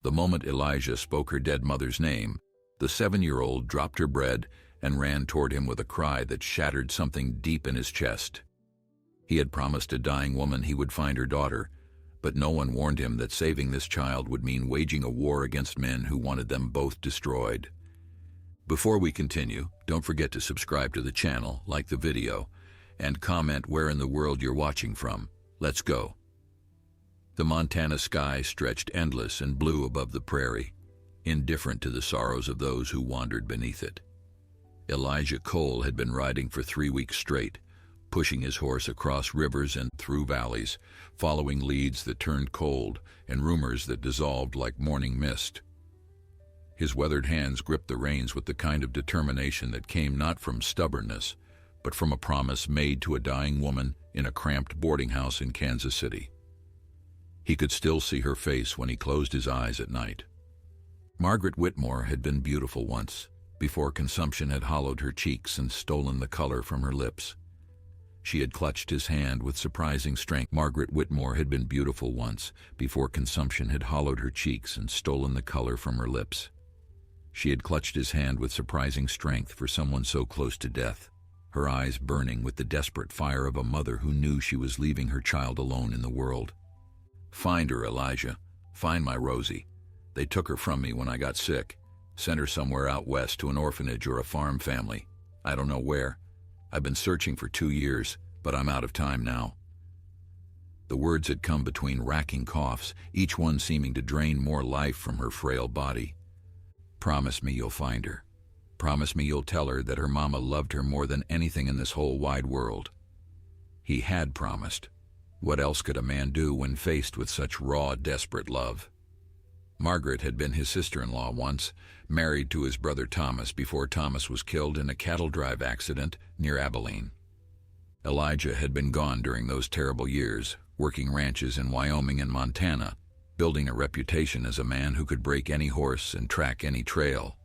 The moment Elijah spoke her dead mother's name, the 7-year-old dropped her bread and ran toward him with a cry that shattered something deep in his chest. He had promised a dying woman he would find her daughter, but no one warned him that saving this child would mean waging a war against men who wanted them both destroyed. Before we continue, don't forget to subscribe to the channel, like the video, and comment where in the world you're watching from. Let's go. The Montana sky stretched endless and blue above the prairie, indifferent to the sorrows of those who wandered beneath it. Elijah Cole had been riding for 3 weeks straight, pushing his horse across rivers and through valleys, following leads that turned cold and rumors that dissolved like morning mist. His weathered hands gripped the reins with the kind of determination that came not from stubbornness, but from a promise made to a dying woman in a cramped boarding house in Kansas City. He could still see her face when he closed his eyes at night. Margaret Whitmore had been beautiful once, before consumption had hollowed her cheeks and stolen the color from her lips. She had clutched his hand with surprising strength. Margaret Whitmore had been beautiful once, before consumption had hollowed her cheeks and stolen the color from her lips. She had clutched his hand with surprising strength for someone so close to death, her eyes burning with the desperate fire of a mother who knew she was leaving her child alone in the world. Find her, Elijah. Find my Rosie. They took her from me when I got sick. Sent her somewhere out west to an orphanage or a farm family. I don't know where. I've been searching for 2 years, but I'm out of time now. The words had come between racking coughs, each one seeming to drain more life from her frail body. Promise me you'll find her. Promise me you'll tell her that her mama loved her more than anything in this whole wide world. He had promised. What else could a man do when faced with such raw, desperate love? Margaret had been his sister-in-law once, married to his brother Thomas before Thomas was killed in a cattle drive accident near Abilene. Elijah had been gone during those terrible years, working ranches in Wyoming and Montana, building a reputation as a man who could break any horse and track any trail.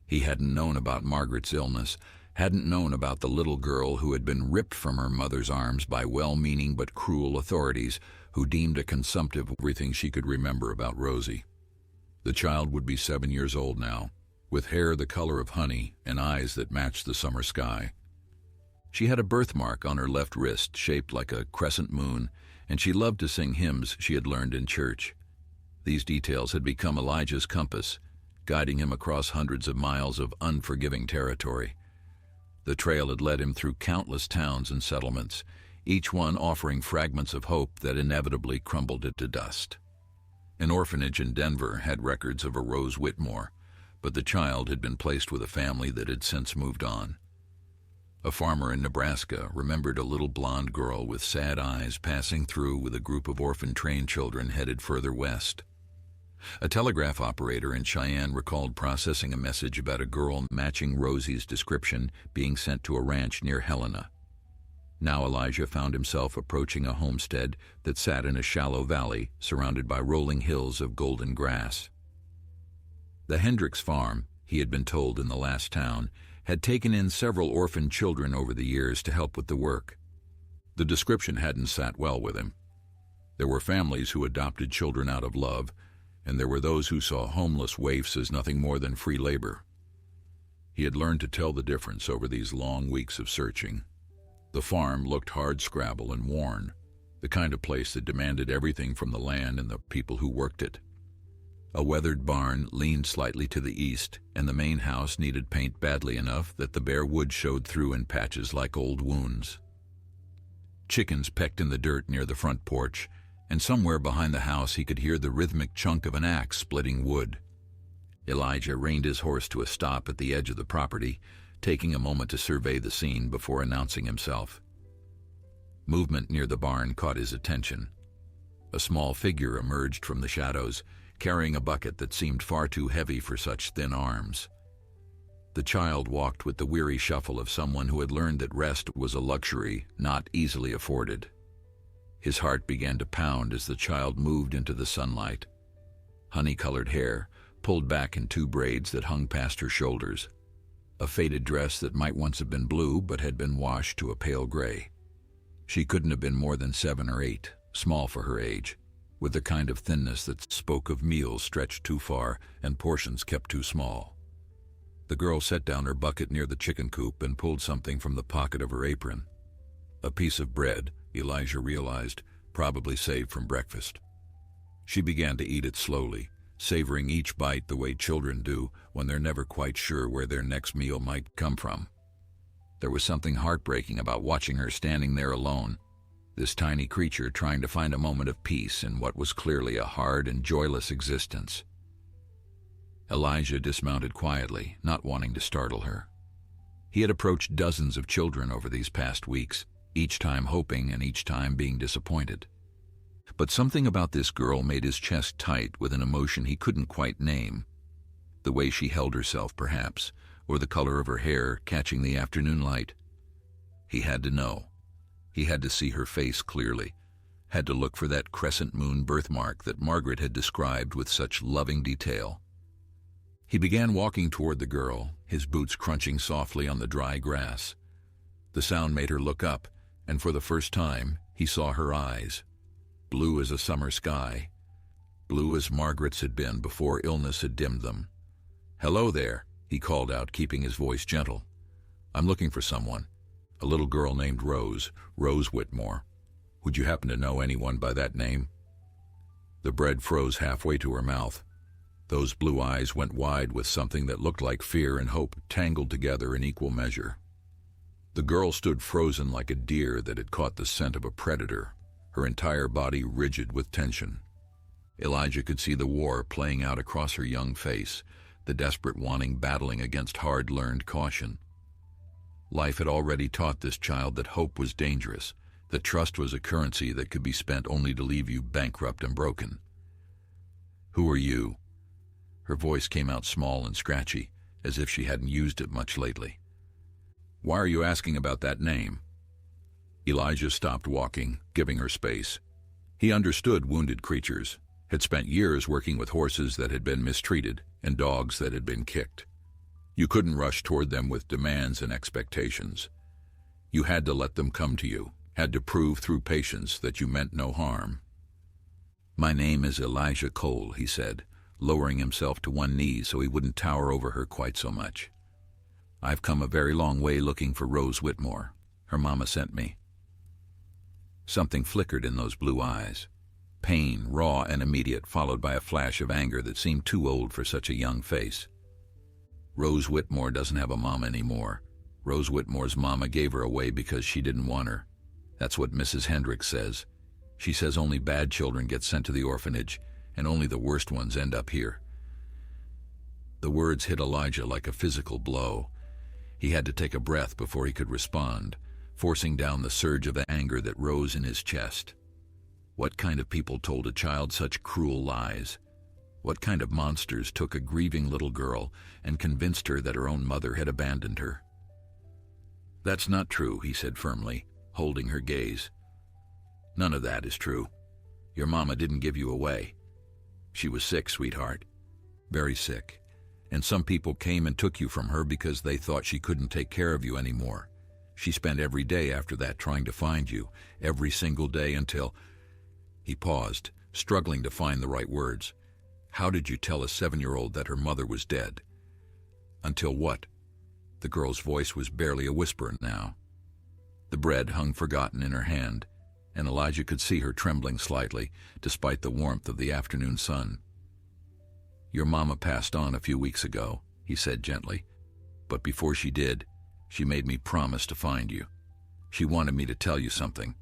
He hadn't known about Margaret's illness, hadn't known about the little girl who had been ripped from her mother's arms by well-meaning but cruel authorities who deemed a consumptive everything she could remember about Rosie. The child would be 7 years old now, with hair the color of honey and eyes that matched the summer sky. She had a birthmark on her left wrist shaped like a crescent moon, and she loved to sing hymns she had learned in church. These details had become Elijah's compass, guiding him across hundreds of miles of unforgiving territory. The trail had led him through countless towns and settlements, each one offering fragments of hope that inevitably crumbled it to dust. An orphanage in Denver had records of a Rose Whitmore, but the child had been placed with a family that had since moved on. A farmer in Nebraska remembered a little blonde girl with sad eyes passing through with a group of orphan train children headed further west. A telegraph operator in Cheyenne recalled processing a message about a girl matching Rosie's description being sent to a ranch near Helena. Now Elijah found himself approaching a homestead that sat in a shallow valley surrounded by rolling hills of golden grass. The Hendricks farm, he had been told in the last town, had taken in several orphan children over the years to help with the work. The description hadn't sat well with him. There were families who adopted children out of love, and there were those who saw homeless waifs as nothing more than free labor. He had learned to tell the difference over these long weeks of searching. The farm looked hardscrabble and worn, the kind of place that demanded everything from the land and the people who worked it. A weathered barn leaned slightly to the east, and the main house needed paint badly enough that the bare wood showed through in patches like old wounds. Chickens pecked in the dirt near the front porch, and somewhere behind the house he could hear the rhythmic chunk of an axe splitting wood. Elijah reined his horse to a stop at the edge of the property, taking a moment to survey the scene before announcing himself. Movement near the barn caught his attention. A small figure emerged from the shadows, carrying a bucket that seemed far too heavy for such thin arms. The child walked with the weary shuffle of someone who had learned that rest was a luxury not easily afforded. His heart began to pound as the child moved into the sunlight. Honey-colored hair, pulled back in 2 braids that hung past her shoulders. A faded dress that might once have been blue but had been washed to a pale gray. She couldn't have been more than 7 or 8, small for her age. with the kind of thinness that spoke of meals stretched too far and portions kept too small. The girl set down her bucket near the chicken coop and pulled something from the pocket of her apron. A piece of bread, Elijah realized, probably saved from breakfast. She began to eat it slowly, savoring each bite the way children do when they're never quite sure where their next meal might come from. There was something heartbreaking about watching her standing there alone, this tiny creature trying to find a moment of peace in what was clearly a hard and joyless existence. Elijah dismounted quietly, not wanting to startle her. He had approached dozens of children over these past weeks, each time hoping and each time being disappointed. But something about this girl made his chest tight with an emotion he couldn't quite name. The way she held herself, perhaps, or the color of her hair catching the afternoon light. He had to know. He had to see her face clearly, had to look for that crescent moon birthmark that Margaret had described with such loving detail. He began walking toward the girl, his boots crunching softly on the dry grass. The sound made her look up, and for the first time, he saw her eyes. Blue as a summer sky, blue as Margaret's had been before illness had dimmed them. "Hello there," he called out, keeping his voice gentle. "I'm looking for someone. A little girl named Rose Whitmore. Would you happen to know anyone by that name?" The bread froze halfway to her mouth. Those blue eyes went wide with something that looked like fear and hope tangled together in equal measure. The girl stood frozen like a deer that had caught the scent of a predator, her entire body rigid with tension. Elijah could see the war playing out across her young face, the desperate wanting battling against hard-learned caution. Life had already taught this child that hope was dangerous, that trust was a currency that could be spent only to leave you bankrupt and broken. "Who are you?" Her voice came out small and scratchy, as if she hadn't used it much lately. "Why are you asking about that name?" Elijah stopped walking, giving her space. He understood wounded creatures, had spent years working with horses that had been mistreated and dogs that had been kicked. You couldn't rush toward them with demands and expectations. You had to let them come to you, had to prove through patience that you meant no harm. "My name is Elijah Cole," he said, lowering himself to one knee so he wouldn't tower over her quite so much. "I've come a very long way looking for Rose Whitmore. Her mama sent me." Something flickered in those blue eyes. Pain, raw and immediate, followed by a flash of anger that seemed too old for such a young face. "Rose Whitmore doesn't have a mom anymore. Rose Whitmore's mama gave her away because she didn't want her. That's what Mrs. Hendricks says. She says only bad children get sent to the orphanage, and only the worst ones end up here." The words hit Elijah like a physical blow. He had to take a breath before he could respond, forcing down the surge of anger that rose in his chest. What kind of people told a child such cruel lies? What kind of monsters took a grieving little girl and convinced her that her own mother had abandoned her? "That's not true," he said firmly, holding her gaze. "None of that is true. Your mama didn't give you away. She was sick, sweetheart. Very sick. And some people came and took you from her because they thought she couldn't take care of you anymore. She spent every day after that trying to find you, every single day until—" He paused, struggling to find the right words. "How did you tell a 7-year-old that her mother was dead?" "Until what?" The girl's voice was barely a whisper now. The bread hung forgotten in her hand, and Elijah could see her trembling slightly, despite the warmth of the afternoon sun. "Your mama passed on a few weeks ago," he said gently. "But before she did, she made me promise to find you. She wanted me to tell you something.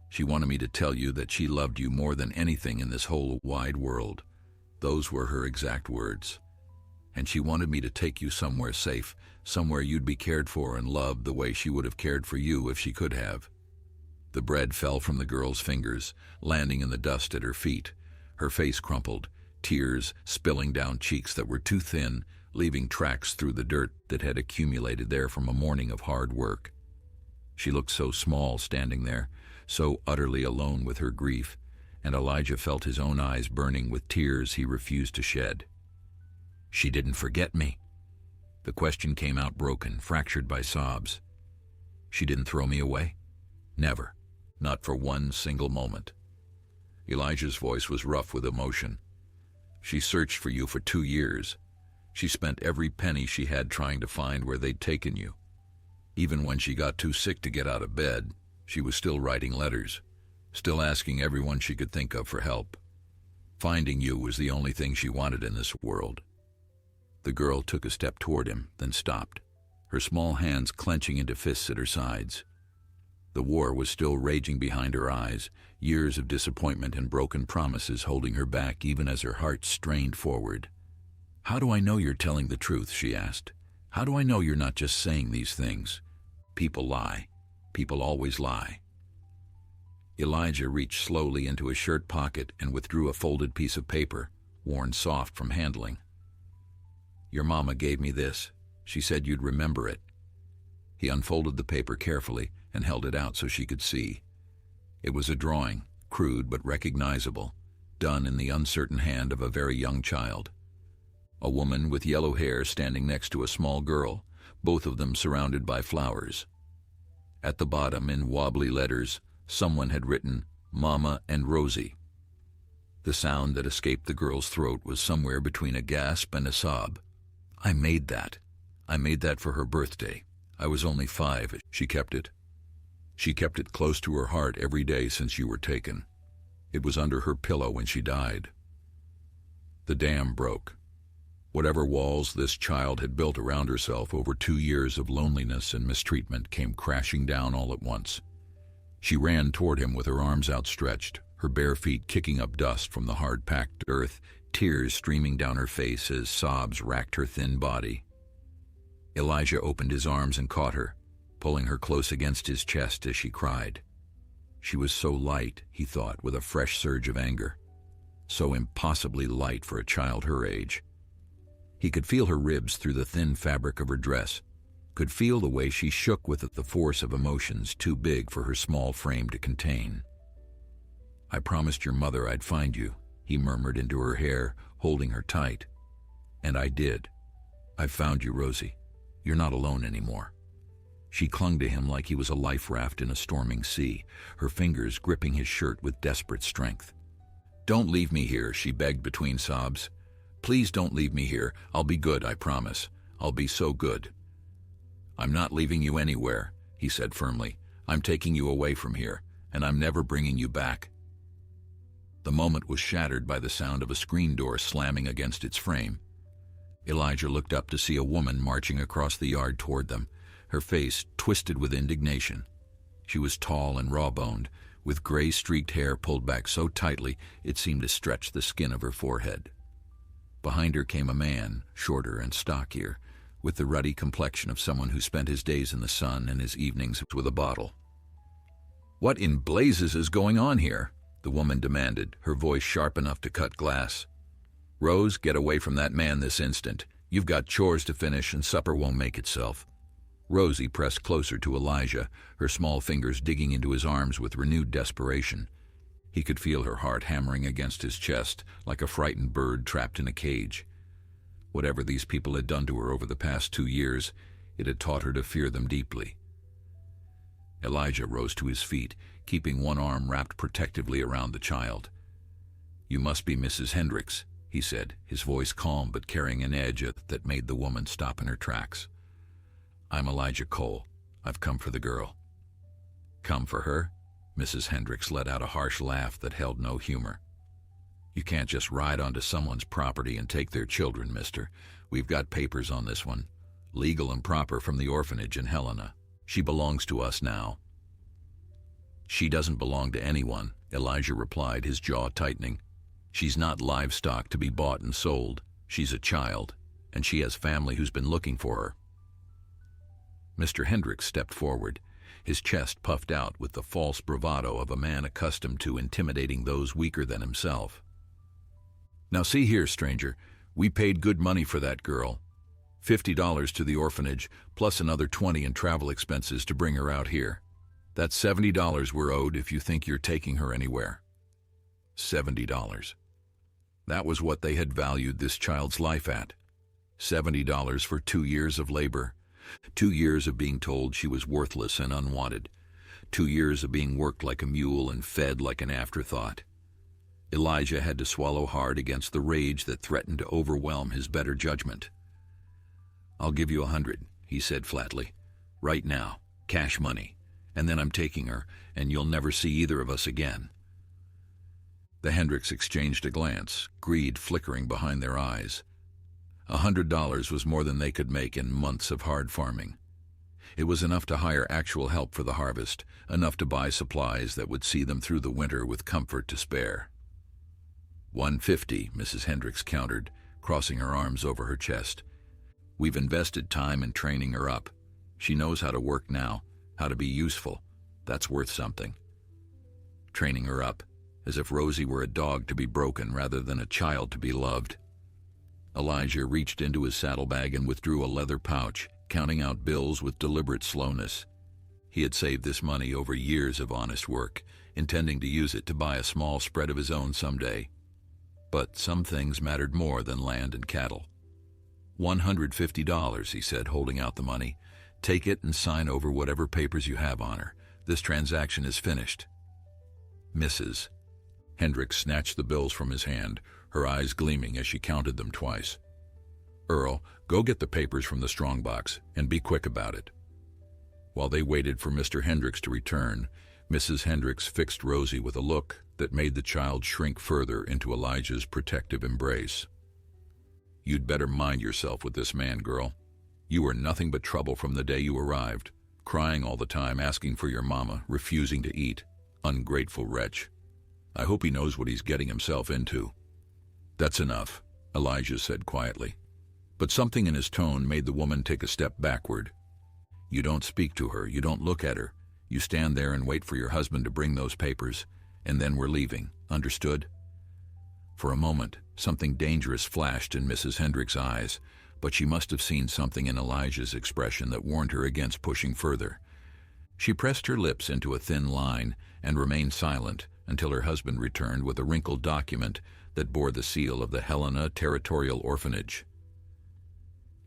She wanted me to tell you that she loved you more than anything in this whole wide world. Those were her exact words. And she wanted me to take you somewhere safe, somewhere you'd be cared for and loved the way she would have cared for you if she could have." The bread fell from the girl's fingers, landing in the dust at her feet. Her face crumpled, tears spilling down cheeks that were too thin, leaving tracks through the dirt that had accumulated there from a morning of hard work. She looked so small standing there, so utterly alone with her grief, and Elijah felt his own eyes burning with tears he refused to shed. "She didn't forget me." The question came out broken, fractured by sobs. "She didn't throw me away? Never. Not for one single moment." Elijah's voice was rough with emotion. "She searched for you for 2 years. She spent every penny she had trying to find where they'd taken you. Even when she got too sick to get out of bed, she was still writing letters, still asking everyone she could think of for help. Finding you was the only thing she wanted in this world." The girl took a step toward him, then stopped, her small hands clenching into fists at her sides. The war was still raging behind her eyes, years of disappointment and broken promises holding her back even as her heart strained forward. "How do I know you're telling the truth?" she asked. "How do I know you're not just saying these things? People lie. People always lie." Elijah reached slowly into his shirt pocket and withdrew a folded piece of paper, worn soft from handling. "Your mama gave me this. She said you'd remember it." He unfolded the paper carefully and held it out so she could see. It was a drawing, crude but recognizable, done in the uncertain hand of a very young child. A woman with yellow hair standing next to a small girl, both of them surrounded by flowers. At the bottom, in wobbly letters, someone had written, "Mama and Rosie." The sound that escaped the girl's throat was somewhere between a gasp and a sob. "I made that. I made that for her birthday. I was only 5. She kept it. She kept it close to her heart every day since you were taken. It was under her pillow when she died." The dam broke. Whatever walls this child had built around herself over 2 years of loneliness and mistreatment came crashing down all at once. She ran toward him with her arms outstretched, her bare feet kicking up dust from the hard-packed earth, tears streaming down her face as sobs racked her thin body. Elijah opened his arms and caught her, pulling her close against his chest as she cried. She was so light, he thought, with a fresh surge of anger. So impossibly light for a child her age. He could feel her ribs through the thin fabric of her dress, could feel the way she shook with the force of emotions too big for her small frame to contain. "I promised your mother I'd find you," he murmured into her hair, holding her tight. "And I did. I've found you, Rosie. You're not alone anymore." She clung to him like he was a life raft in a storming sea, her fingers gripping his shirt with desperate strength. "Don't leave me here," she begged between sobs. "Please don't leave me here. I'll be good, I promise. I'll be so good." "I'm not leaving you anywhere," he said firmly. "I'm taking you away from here, and I'm never bringing you back." The moment was shattered by the sound of a screen door slamming against its frame. Elijah looked up to see a woman marching across the yard toward them, her face twisted with indignation. She was tall and raw-boned, with gray-streaked hair pulled back so tightly it seemed to stretch the skin of her forehead. Behind her came a man, shorter and stockier, with the ruddy complexion of someone who spent his days in the sun and his evenings with a bottle. "What in blazes is going on here?" the woman demanded, her voice sharp enough to cut glass. "Rose, get away from that man this instant. You've got chores to finish and supper won't make itself." Rosie pressed closer to Elijah, her small fingers digging into his arms with renewed desperation. He could feel her heart hammering against his chest like a frightened bird trapped in a cage. Whatever these people had done to her over the past 2 years, it had taught her to fear them deeply. Elijah rose to his feet, keeping one arm wrapped protectively around the child. "You must be Mrs. Hendricks," he said, his voice calm but carrying an edge that made the woman stop in her tracks. "I'm Elijah Cole. I've come for the girl." "Come for her?" Mrs. Hendricks let out a harsh laugh that held no humor. "You can't just ride onto someone's property and take their children, mister. We've got papers on this one, legal and proper from the orphanage in Helena. She belongs to us now." "She doesn't belong to anyone," Elijah replied, his jaw tightening. "She's not livestock to be bought and sold. She's a child, and she has family who's been looking for her." Mr. Hendricks stepped forward, his chest puffed out with the false bravado of a man accustomed to intimidating those weaker than himself. "Now see here, stranger, we paid good money for that girl. $50 to the orphanage, plus another $20 in travel expenses to bring her out here. That's $70 we're owed if you think you're taking her anywhere." $70. That was what they had valued this child's life at. $70 for 2 years of labor. 2 years of being told she was worthless and unwanted. 2 years of being worked like a mule and fed like an afterthought. Elijah had to swallow hard against the rage that threatened to overwhelm his better judgment. "I'll give you 100, he said flatly. "Right now, cash money, and then I'm taking her, and you'll never see either of us again." The Hendricks exchanged a glance, greed flickering behind their eyes. $100 was more than they could make in months of hard farming. It was enough to hire actual help for the harvest, enough to buy supplies that would see them through the winter with comfort to spare. 150, Mrs. Hendricks countered, crossing her arms over her chest. "We've invested time in training her up. She knows how to work now, how to be useful. That's worth something." Training her up, as if Rosie were a dog to be broken rather than a child to be loved. Elijah reached into his saddlebag and withdrew a leather pouch, counting out bills with deliberate slowness. He had saved this money over years of honest work, intending to use it to buy a small spread of his own someday. But some things mattered more than land and cattle. $150, he said, holding out the money. "Take it and sign over whatever papers you have on her. This transaction is finished." "Mrs." Hendricks snatched the bills from his hand, her eyes gleaming as she counted them twice. "Earl, go get the papers from the strongbox, and be quick about it." While they waited for Mr. Hendricks to return, Mrs. Hendricks fixed Rosie with a look that made the child shrink further into Elijah's protective embrace. "You'd better mind yourself with this man, girl. You were nothing but trouble from the day you arrived, crying all the time, asking for your mama, refusing to eat. Ungrateful wretch. I hope he knows what he's getting himself into." "That's enough," Elijah said quietly. But something in his tone made the woman take a step backward. "You don't speak to her, you don't look at her. You stand there and wait for your husband to bring those papers, and then we're leaving, understood?" For a moment, something dangerous flashed in Mrs. Hendricks' eyes, but she must have seen something in Elijah's expression that warned her against pushing further. She pressed her lips into a thin line and remained silent until her husband returned with a wrinkled document that bore the seal of the Helena Territorial Orphanage.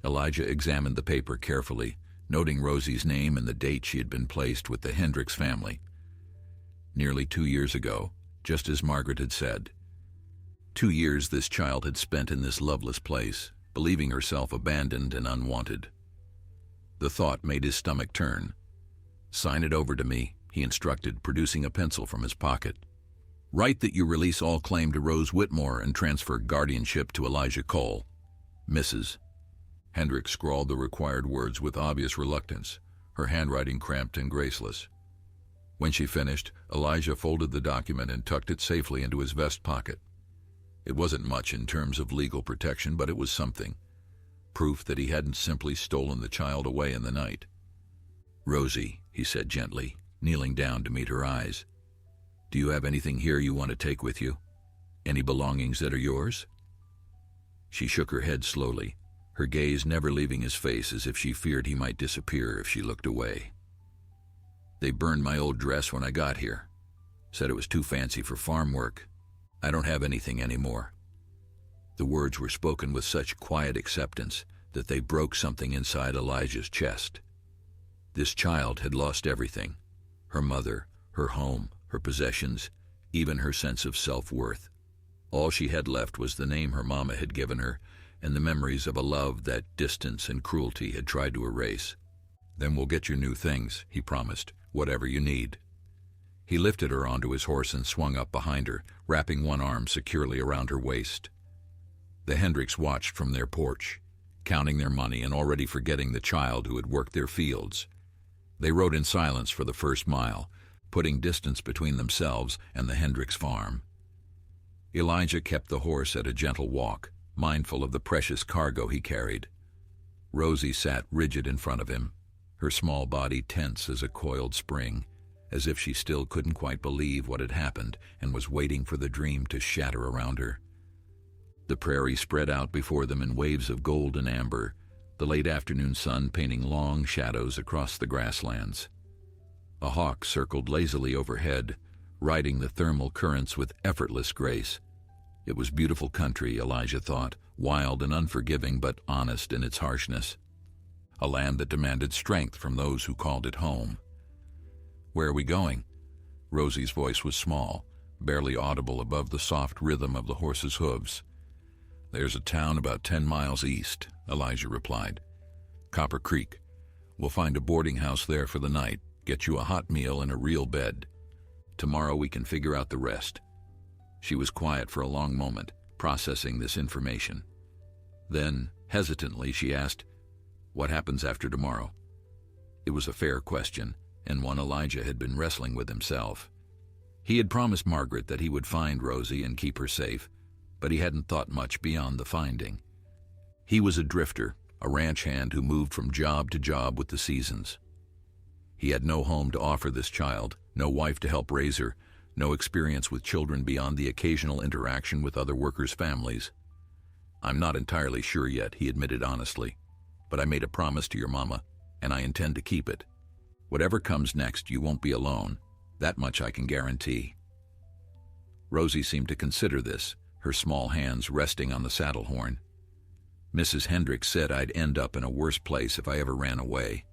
Elijah examined the paper carefully, noting Rosie's name and the date she had been placed with the Hendricks family. Nearly 2 years ago, just as Margaret had said. 2 years this child had spent in this loveless place, believing herself abandoned and unwanted. The thought made his stomach turn. "Sign it over to me," he instructed, producing a pencil from his pocket. "Write that you release all claim to Rose Whitmore and transfer guardianship to Elijah Cole. Mrs." Hendricks scrawled the required words with obvious reluctance, her handwriting cramped and graceless. When she finished, Elijah folded the document and tucked it safely into his vest pocket. It wasn't much in terms of legal protection, but it was something. Proof that he hadn't simply stolen the child away in the night. "Rosie," he said gently, kneeling down to meet her eyes. "Do you have anything here you want to take with you? Any belongings that are yours?" She shook her head slowly, her gaze never leaving his face, as if she feared he might disappear if she looked away. "They burned my old dress when I got here. Said it was too fancy for farm work. I don't have anything anymore." The words were spoken with such quiet acceptance that they broke something inside Elijah's chest. This child had lost everything. Her mother, her home, her possessions, even her sense of self-worth. All she had left was the name her mama had given her and the memories of a love that distance and cruelty had tried to erase. "Then we'll get you new things," he promised, "whatever you need." He lifted her onto his horse and swung up behind her, wrapping one arm securely around her waist. The Hendricks watched from their porch, counting their money and already forgetting the child who had worked their fields. They rode in silence for the first mile, putting distance between themselves and the Hendricks farm. Elijah kept the horse at a gentle walk, mindful of the precious cargo he carried. Rosie sat rigid in front of him, her small body tense as a coiled spring, as if she still couldn't quite believe what had happened and was waiting for the dream to shatter around her. The prairie spread out before them in waves of gold and amber, the late afternoon sun painting long shadows across the grasslands. A hawk circled lazily overhead, riding the thermal currents with effortless grace. It was beautiful country, Elijah thought, wild and unforgiving but honest in its harshness. A land that demanded strength from those who called it home. "Where are we going?" Rosie's voice was small, barely audible above the soft rhythm of the horse's hooves. "There's a town about 10 miles east," Elijah replied. "Copper Creek. We'll find a boarding house there for the night, get you a hot meal and a real bed. Tomorrow we can figure out the rest." She was quiet for a long moment, processing this information. Then, hesitantly, she asked, "What happens after tomorrow?" It was a fair question, and one Elijah had been wrestling with himself. He had promised Margaret that he would find Rosie and keep her safe, but he hadn't thought much beyond the finding. He was a drifter, a ranch hand who moved from job to job with the seasons. He had no home to offer this child, no wife to help raise her, no experience with children beyond the occasional interaction with other workers' families. "I'm not entirely sure yet," he admitted honestly, "but I made a promise to your mama, and I intend to keep it. Whatever comes next, you won't be alone. That much I can guarantee." Rosie seemed to consider this, her small hands resting on the saddle horn. "Mrs. Hendricks said I'd end up in a worse place if I ever ran away.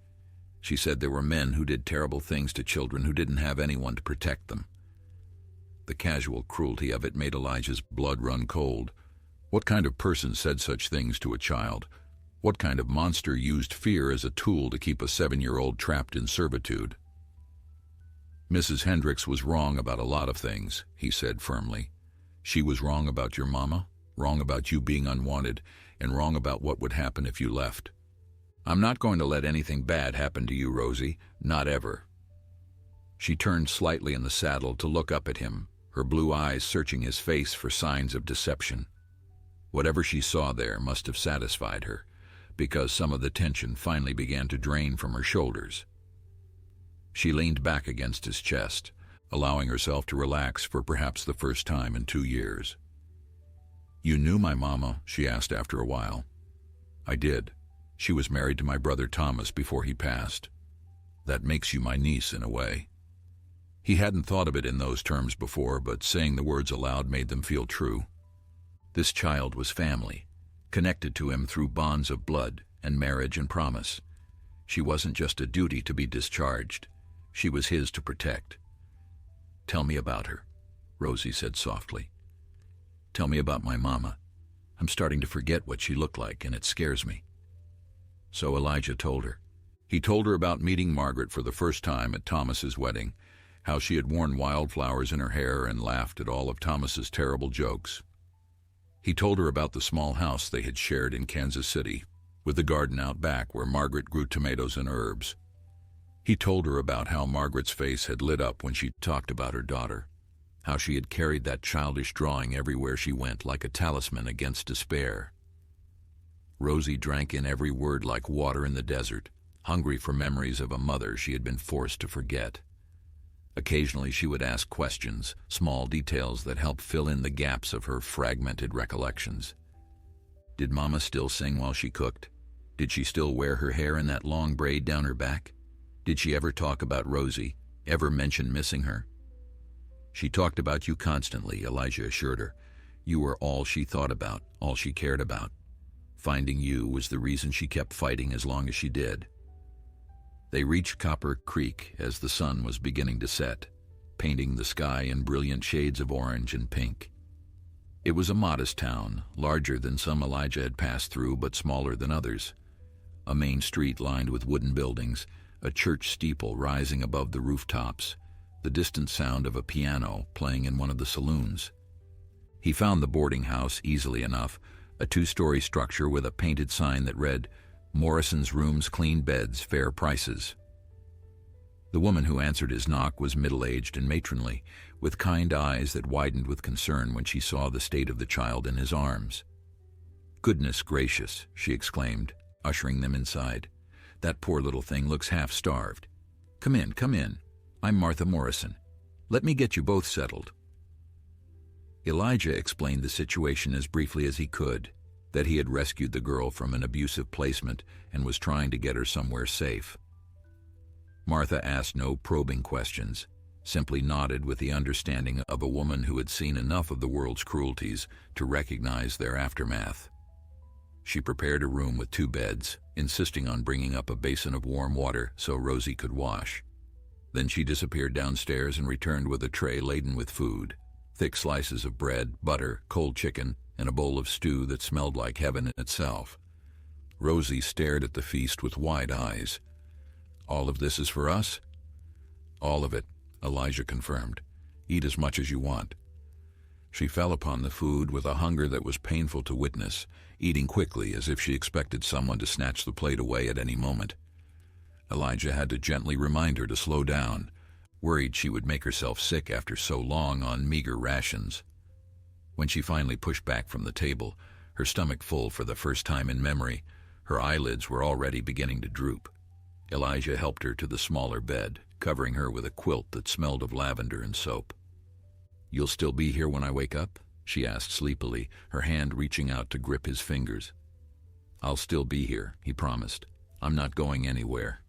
She said there were men who did terrible things to children who didn't have anyone to protect them." The casual cruelty of it made Elijah's blood run cold. What kind of person said such things to a child? What kind of monster used fear as a tool to keep a 7-year-old trapped in servitude? "Mrs. Hendricks was wrong about a lot of things," he said firmly. "She was wrong about your mama, wrong about you being unwanted, and wrong about what would happen if you left. I'm not going to let anything bad happen to you, Rosie, not ever." She turned slightly in the saddle to look up at him, her blue eyes searching his face for signs of deception. Whatever she saw there must have satisfied her, because some of the tension finally began to drain from her shoulders. She leaned back against his chest, allowing herself to relax for perhaps the first time in 2 years. "You knew my mama?" she asked after a while. "I did. She was married to my brother Thomas before he passed. That makes you my niece in a way." He hadn't thought of it in those terms before, but saying the words aloud made them feel true. This child was family, connected to him through bonds of blood and marriage and promise. She wasn't just a duty to be discharged. She was his to protect. "Tell me about her," Rosie said softly. "Tell me about my mama. I'm starting to forget what she looked like, and it scares me." So Elijah told her. He told her about meeting Margaret for the first time at Thomas's wedding, how she had worn wildflowers in her hair and laughed at all of Thomas's terrible jokes. He told her about the small house they had shared in Kansas City, with the garden out back where Margaret grew tomatoes and herbs. He told her about how Margaret's face had lit up when she talked about her daughter, how she had carried that childish drawing everywhere she went like a talisman against despair. Rosie drank in every word like water in the desert, hungry for memories of a mother she had been forced to forget. Occasionally she would ask questions, small details that helped fill in the gaps of her fragmented recollections. Did Mama still sing while she cooked? Did she still wear her hair in that long braid down her back? Did she ever talk about Rosie, ever mention missing her? "She talked about you constantly," Elijah assured her. "You were all she thought about, all she cared about. Finding you was the reason she kept fighting as long as she did." They reached Copper Creek as the sun was beginning to set, painting the sky in brilliant shades of orange and pink. It was a modest town, larger than some Elijah had passed through but smaller than others. A main street lined with wooden buildings, a church steeple rising above the rooftops, the distant sound of a piano playing in one of the saloons. He found the boarding house easily enough, a 2-story structure with a painted sign that read, "Morrison's Rooms, Clean Beds, Fair Prices." The woman who answered his knock was middle-aged and matronly, with kind eyes that widened with concern when she saw the state of the child in his arms. "Goodness gracious," she exclaimed, ushering them inside. "That poor little thing looks half-starved. Come in, come in. I'm Martha Morrison. Let me get you both settled." Elijah explained the situation as briefly as he could, that he had rescued the girl from an abusive placement and was trying to get her somewhere safe. Martha asked no probing questions, simply nodded with the understanding of a woman who had seen enough of the world's cruelties to recognize their aftermath. She prepared a room with 2 beds, insisting on bringing up a basin of warm water so Rosie could wash. Then she disappeared downstairs and returned with a tray laden with food, thick slices of bread, butter, cold chicken, and a bowl of stew that smelled like heaven itself. Rosie stared at the feast with wide eyes. "All of this is for us?" "All of it," Elijah confirmed. "Eat as much as you want." She fell upon the food with a hunger that was painful to witness, eating quickly as if she expected someone to snatch the plate away at any moment. Elijah had to gently remind her to slow down, worried she would make herself sick after so long on meager rations. When she finally pushed back from the table, her stomach full for the first time in memory, her eyelids were already beginning to droop. Elijah helped her to the smaller bed, covering her with a quilt that smelled of lavender and soap. "You'll still be here when I wake up?" she asked sleepily, her hand reaching out to grip his fingers. "I'll still be here," he promised. "I'm not going anywhere."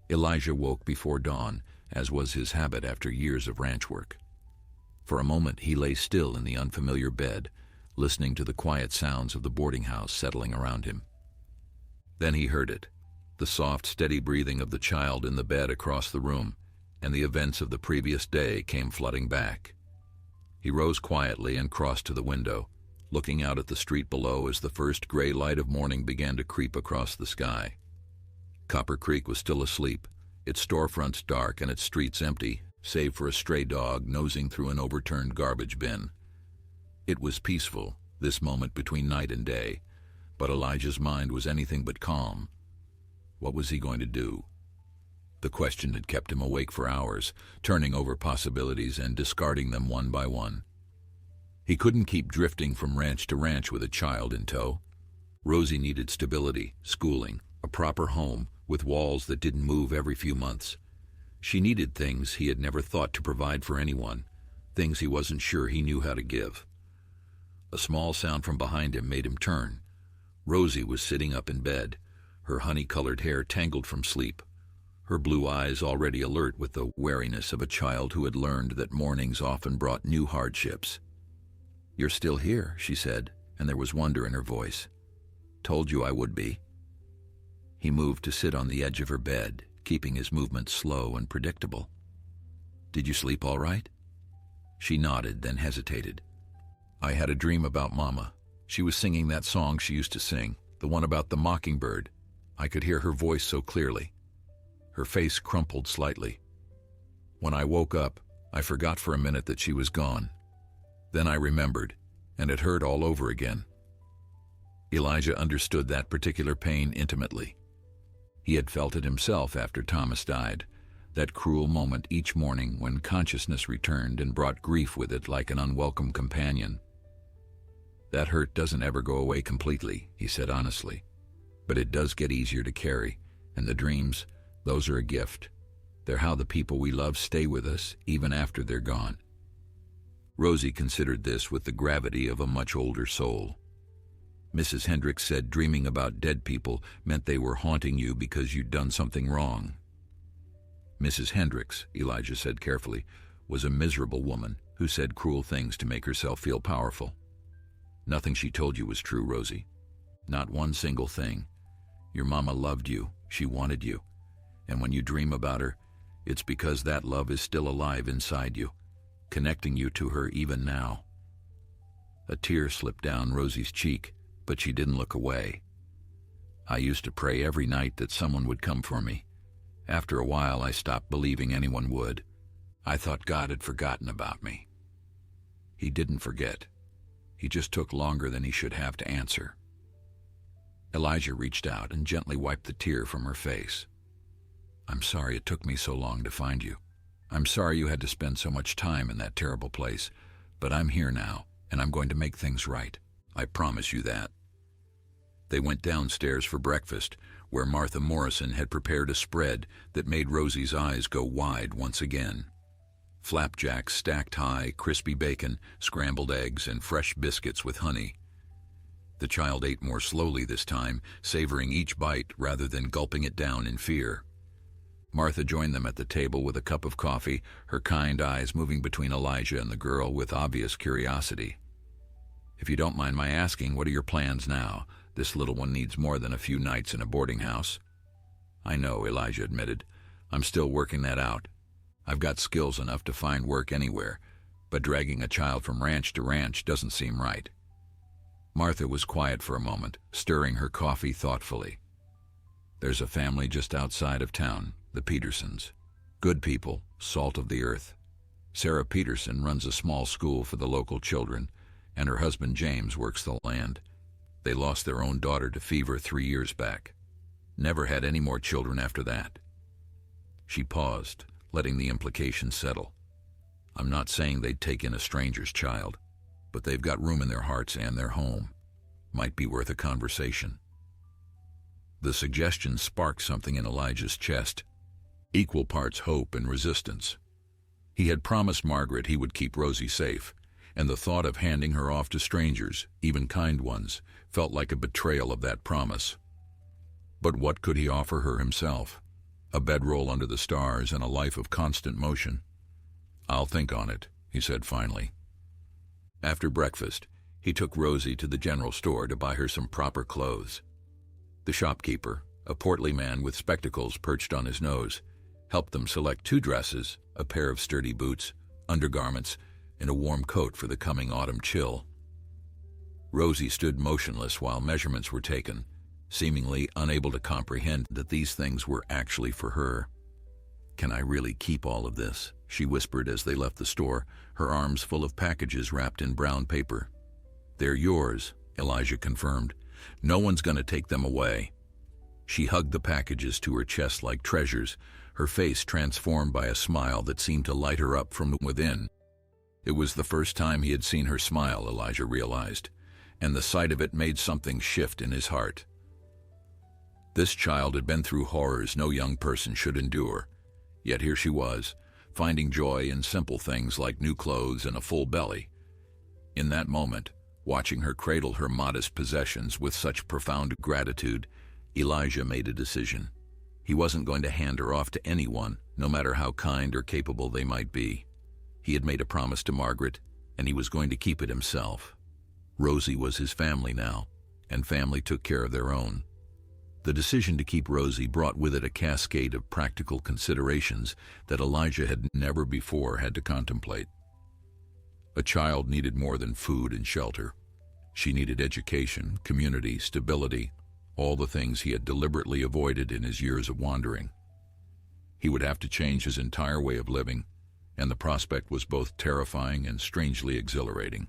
Elijah woke before dawn, as was his habit after years of ranch work. For a moment he lay still in the unfamiliar bed, listening to the quiet sounds of the boarding house settling around him. Then he heard it, the soft, steady breathing of the child in the bed across the room, and the events of the previous day came flooding back. He rose quietly and crossed to the window, looking out at the street below as the first gray light of morning began to creep across the sky. Copper Creek was still asleep, its storefronts dark and its streets empty, save for a stray dog nosing through an overturned garbage bin. It was peaceful, this moment between night and day, but Elijah's mind was anything but calm. What was he going to do? The question had kept him awake for hours, turning over possibilities and discarding them one by one. He couldn't keep drifting from ranch to ranch with a child in tow. Rosie needed stability, schooling, a proper home, with walls that didn't move every few months. She needed things he had never thought to provide for anyone, things he wasn't sure he knew how to give. A small sound from behind him made him turn. Rosie was sitting up in bed, her honey-colored hair tangled from sleep, her blue eyes already alert with the wariness of a child who had learned that mornings often brought new hardships. "You're still here," she said, and there was wonder in her voice. "Told you I would be." He moved to sit on the edge of her bed, keeping his movements slow and predictable. "Did you sleep all right?" She nodded, then hesitated. "I had a dream about Mama. She was singing that song she used to sing, the one about the mockingbird. I could hear her voice so clearly." Her face crumpled slightly. "When I woke up, I forgot for a minute that she was gone. Then I remembered, and it hurt all over again." Elijah understood that particular pain intimately. He had felt it himself after Thomas died, that cruel moment each morning when consciousness returned and brought grief with it like an unwelcome companion. "That hurt doesn't ever go away completely," he said honestly, "but it does get easier to carry, and the dreams, those are a gift. They're how the people we love stay with us even after they're gone." Rosie considered this with the gravity of a much older soul. Mrs. Hendricks said dreaming about dead people meant they were haunting you because you'd done something wrong. Mrs. Hendricks, Elijah said carefully, was a miserable woman who said cruel things to make herself feel powerful. Nothing she told you was true, Rosie. Not one single thing. Your mama loved you, she wanted you, and when you dream about her, it's because that love is still alive inside you, connecting you to her even now. A tear slipped down Rosie's cheek, but she didn't look away. "I used to pray every night that someone would come for me. After a while, I stopped believing anyone would. I thought God had forgotten about me." He didn't forget. He just took longer than he should have to answer. Elijah reached out and gently wiped the tear from her face. "I'm sorry it took me so long to find you. I'm sorry you had to spend so much time in that terrible place, but I'm here now, and I'm going to make things right. I promise you that." They went downstairs for breakfast, where Martha Morrison had prepared a spread that made Rosie's eyes go wide once again. Flapjacks stacked high, crispy bacon, scrambled eggs, and fresh biscuits with honey. The child ate more slowly this time, savoring each bite rather than gulping it down in fear. Martha joined them at the table with a cup of coffee, her kind eyes moving between Elijah and the girl with obvious curiosity. "If you don't mind my asking, what are your plans now? This little one needs more than a few nights in a boarding house." "I know," Elijah admitted. "I'm still working that out. I've got skills enough to find work anywhere, but dragging a child from ranch to ranch doesn't seem right. Martha was quiet for a moment, stirring her coffee thoughtfully. There's a family just outside of town, the Petersons. Good people, salt of the earth. Sarah Peterson runs a small school for the local children, and her husband James works the land. They lost their own daughter to fever 3 years back. Never had any more children after that. She paused, letting the implications settle. I'm not saying they'd take in a stranger's child, but they've got room in their hearts and their home. Might be worth a conversation. The suggestion sparked something in Elijah's chest, equal parts hope and resistance. He had promised Margaret he would keep Rosie safe, and the thought of handing her off to strangers, even kind ones, felt like a betrayal of that promise. But what could he offer her himself? A bedroll under the stars and a life of constant motion. I'll think on it, he said finally. After breakfast, he took Rosie to the general store to buy her some proper clothes. The shopkeeper, a portly man with spectacles perched on his nose, helped them select 2 dresses, a pair of sturdy boots, undergarments, and a warm coat for the coming autumn chill. Rosie stood motionless while measurements were taken, seemingly unable to comprehend that these things were actually for her. Can I really keep all of this? She whispered as they left the store, her arms full of packages wrapped in brown paper. They're yours, Elijah confirmed. No one's going to take them away. She hugged the packages to her chest like treasures, her face transformed by a smile that seemed to light her up from within. It was the first time he had seen her smile, Elijah realized, and the sight of it made something shift in his heart. This child had been through horrors no young person should endure, yet here she was, finding joy in simple things like new clothes and a full belly. In that moment, watching her cradle her modest possessions with such profound gratitude, Elijah made a decision. He wasn't going to hand her off to anyone, no matter how kind or capable they might be. He had made a promise to Margaret, and he was going to keep it himself. Rosie was his family now, and family took care of their own. The decision to keep Rosie brought with it a cascade of practical considerations that Elijah had never before had to contemplate. A child needed more than food and shelter. She needed education, community, stability, all the things he had deliberately avoided in his years of wandering. He would have to change his entire way of living, and the prospect was both terrifying and strangely exhilarating.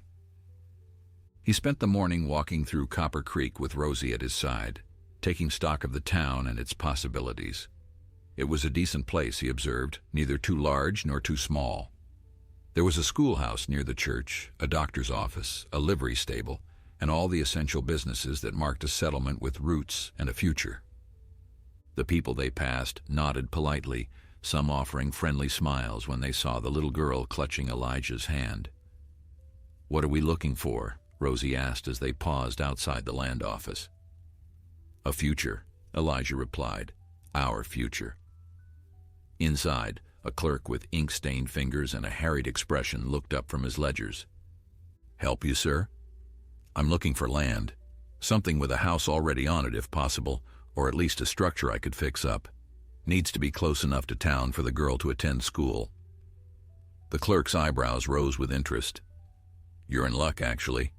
He spent the morning walking through Copper Creek with Rosie at his side, taking stock of the town and its possibilities. It was a decent place, he observed, neither too large nor too small. There was a schoolhouse near the church, a doctor's office, a livery stable, and all the essential businesses that marked a settlement with roots and a future. The people they passed nodded politely, some offering friendly smiles when they saw the little girl clutching Elijah's hand. "What are we looking for?" Rosie asked as they paused outside the land office. "A future," Elijah replied. "Our future." Inside, a clerk with ink-stained fingers and a harried expression looked up from his ledgers. "Help you, sir?" "I'm looking for land. Something with a house already on it if possible, or at least a structure I could fix up. Needs to be close enough to town for the girl to attend school." The clerk's eyebrows rose with interest. "You're in luck, actually.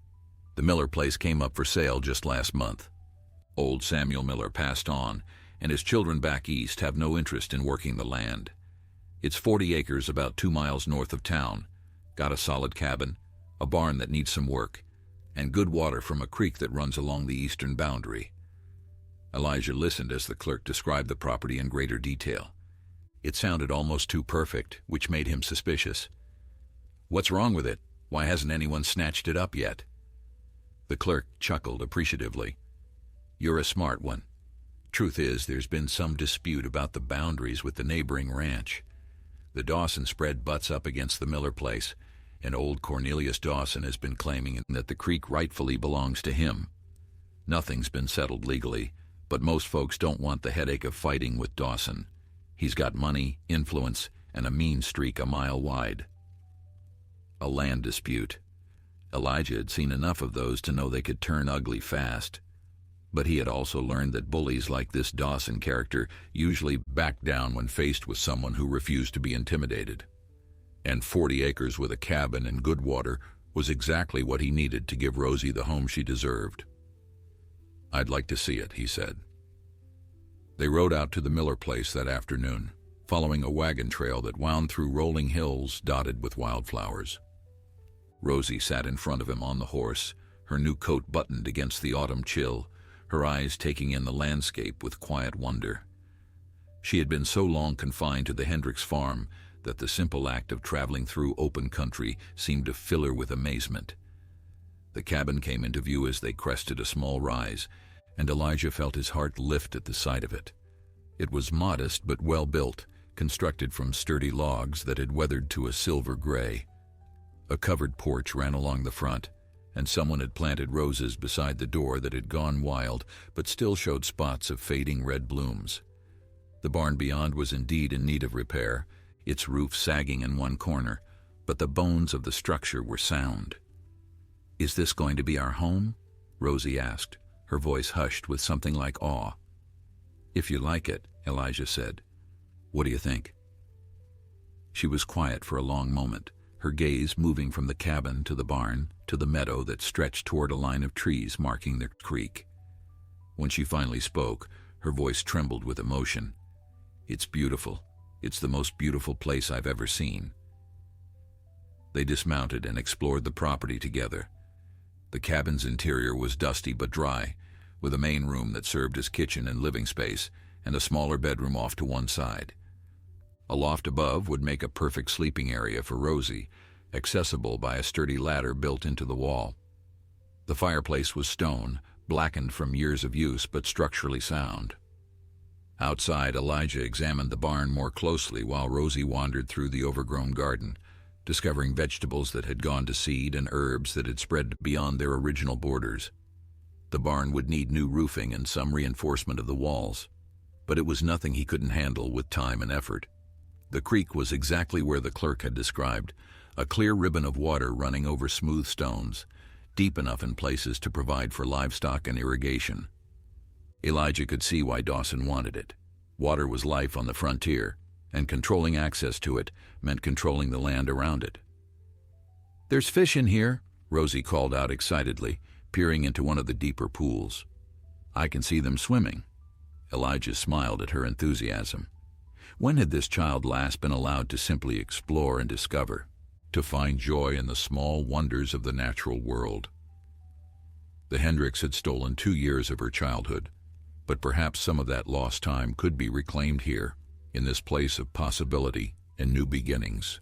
The Miller place came up for sale just last month. Old Samuel Miller passed on, and his children back east have no interest in working the land. It's 40 acres about 2 miles north of town, got a solid cabin, a barn that needs some work, and good water from a creek that runs along the eastern boundary." Elijah listened as the clerk described the property in greater detail. It sounded almost too perfect, which made him suspicious. "What's wrong with it? Why hasn't anyone snatched it up yet?" The clerk chuckled appreciatively. "You're a smart one. Truth is, there's been some dispute about the boundaries with the neighboring ranch. The Dawson spread butts up against the Miller place, and old Cornelius Dawson has been claiming that the creek rightfully belongs to him. Nothing's been settled legally, but most folks don't want the headache of fighting with Dawson. He's got money, influence, and a mean streak a mile wide." A land dispute. Elijah had seen enough of those to know they could turn ugly fast. But he had also learned that bullies like this Dawson character usually backed down when faced with someone who refused to be intimidated. And 40 acres with a cabin and good water was exactly what he needed to give Rosie the home she deserved. "I'd like to see it," he said. They rode out to the Miller place that afternoon, following a wagon trail that wound through rolling hills dotted with wildflowers. Rosie sat in front of him on the horse, her new coat buttoned against the autumn chill, her eyes taking in the landscape with quiet wonder. She had been so long confined to the Hendricks farm that the simple act of traveling through open country seemed to fill her with amazement. The cabin came into view as they crested a small rise, and Elijah felt his heart lift at the sight of it. It was modest but well built, constructed from sturdy logs that had weathered to a silver gray. A covered porch ran along the front, and someone had planted roses beside the door that had gone wild but still showed spots of fading red blooms. The barn beyond was indeed in need of repair, its roof sagging in one corner, but the bones of the structure were sound. "Is this going to be our home?" Rosie asked, her voice hushed with something like awe. "If you like it," Elijah said. "What do you think?" She was quiet for a long moment, her gaze moving from the cabin to the barn to the meadow that stretched toward a line of trees marking the creek. When she finally spoke, her voice trembled with emotion. "It's beautiful. It's the most beautiful place I've ever seen." They dismounted and explored the property together. The cabin's interior was dusty but dry, with a main room that served as kitchen and living space, and a smaller bedroom off to one side. A loft above would make a perfect sleeping area for Rosie, accessible by a sturdy ladder built into the wall. The fireplace was stone, blackened from years of use but structurally sound. Outside, Elijah examined the barn more closely while Rosie wandered through the overgrown garden, discovering vegetables that had gone to seed and herbs that had spread beyond their original borders. The barn would need new roofing and some reinforcement of the walls, but it was nothing he couldn't handle with time and effort. The creek was exactly where the clerk had described, a clear ribbon of water running over smooth stones, deep enough in places to provide for livestock and irrigation. Elijah could see why Dawson wanted it. Water was life on the frontier, and controlling access to it meant controlling the land around it. "There's fish in here," Rosie called out excitedly, peering into one of the deeper pools. "I can see them swimming." Elijah smiled at her enthusiasm. When had this child last been allowed to simply explore and discover, to find joy in the small wonders of the natural world? The Hendricks had stolen 2 years of her childhood, but perhaps some of that lost time could be reclaimed here, in this place of possibility and new beginnings.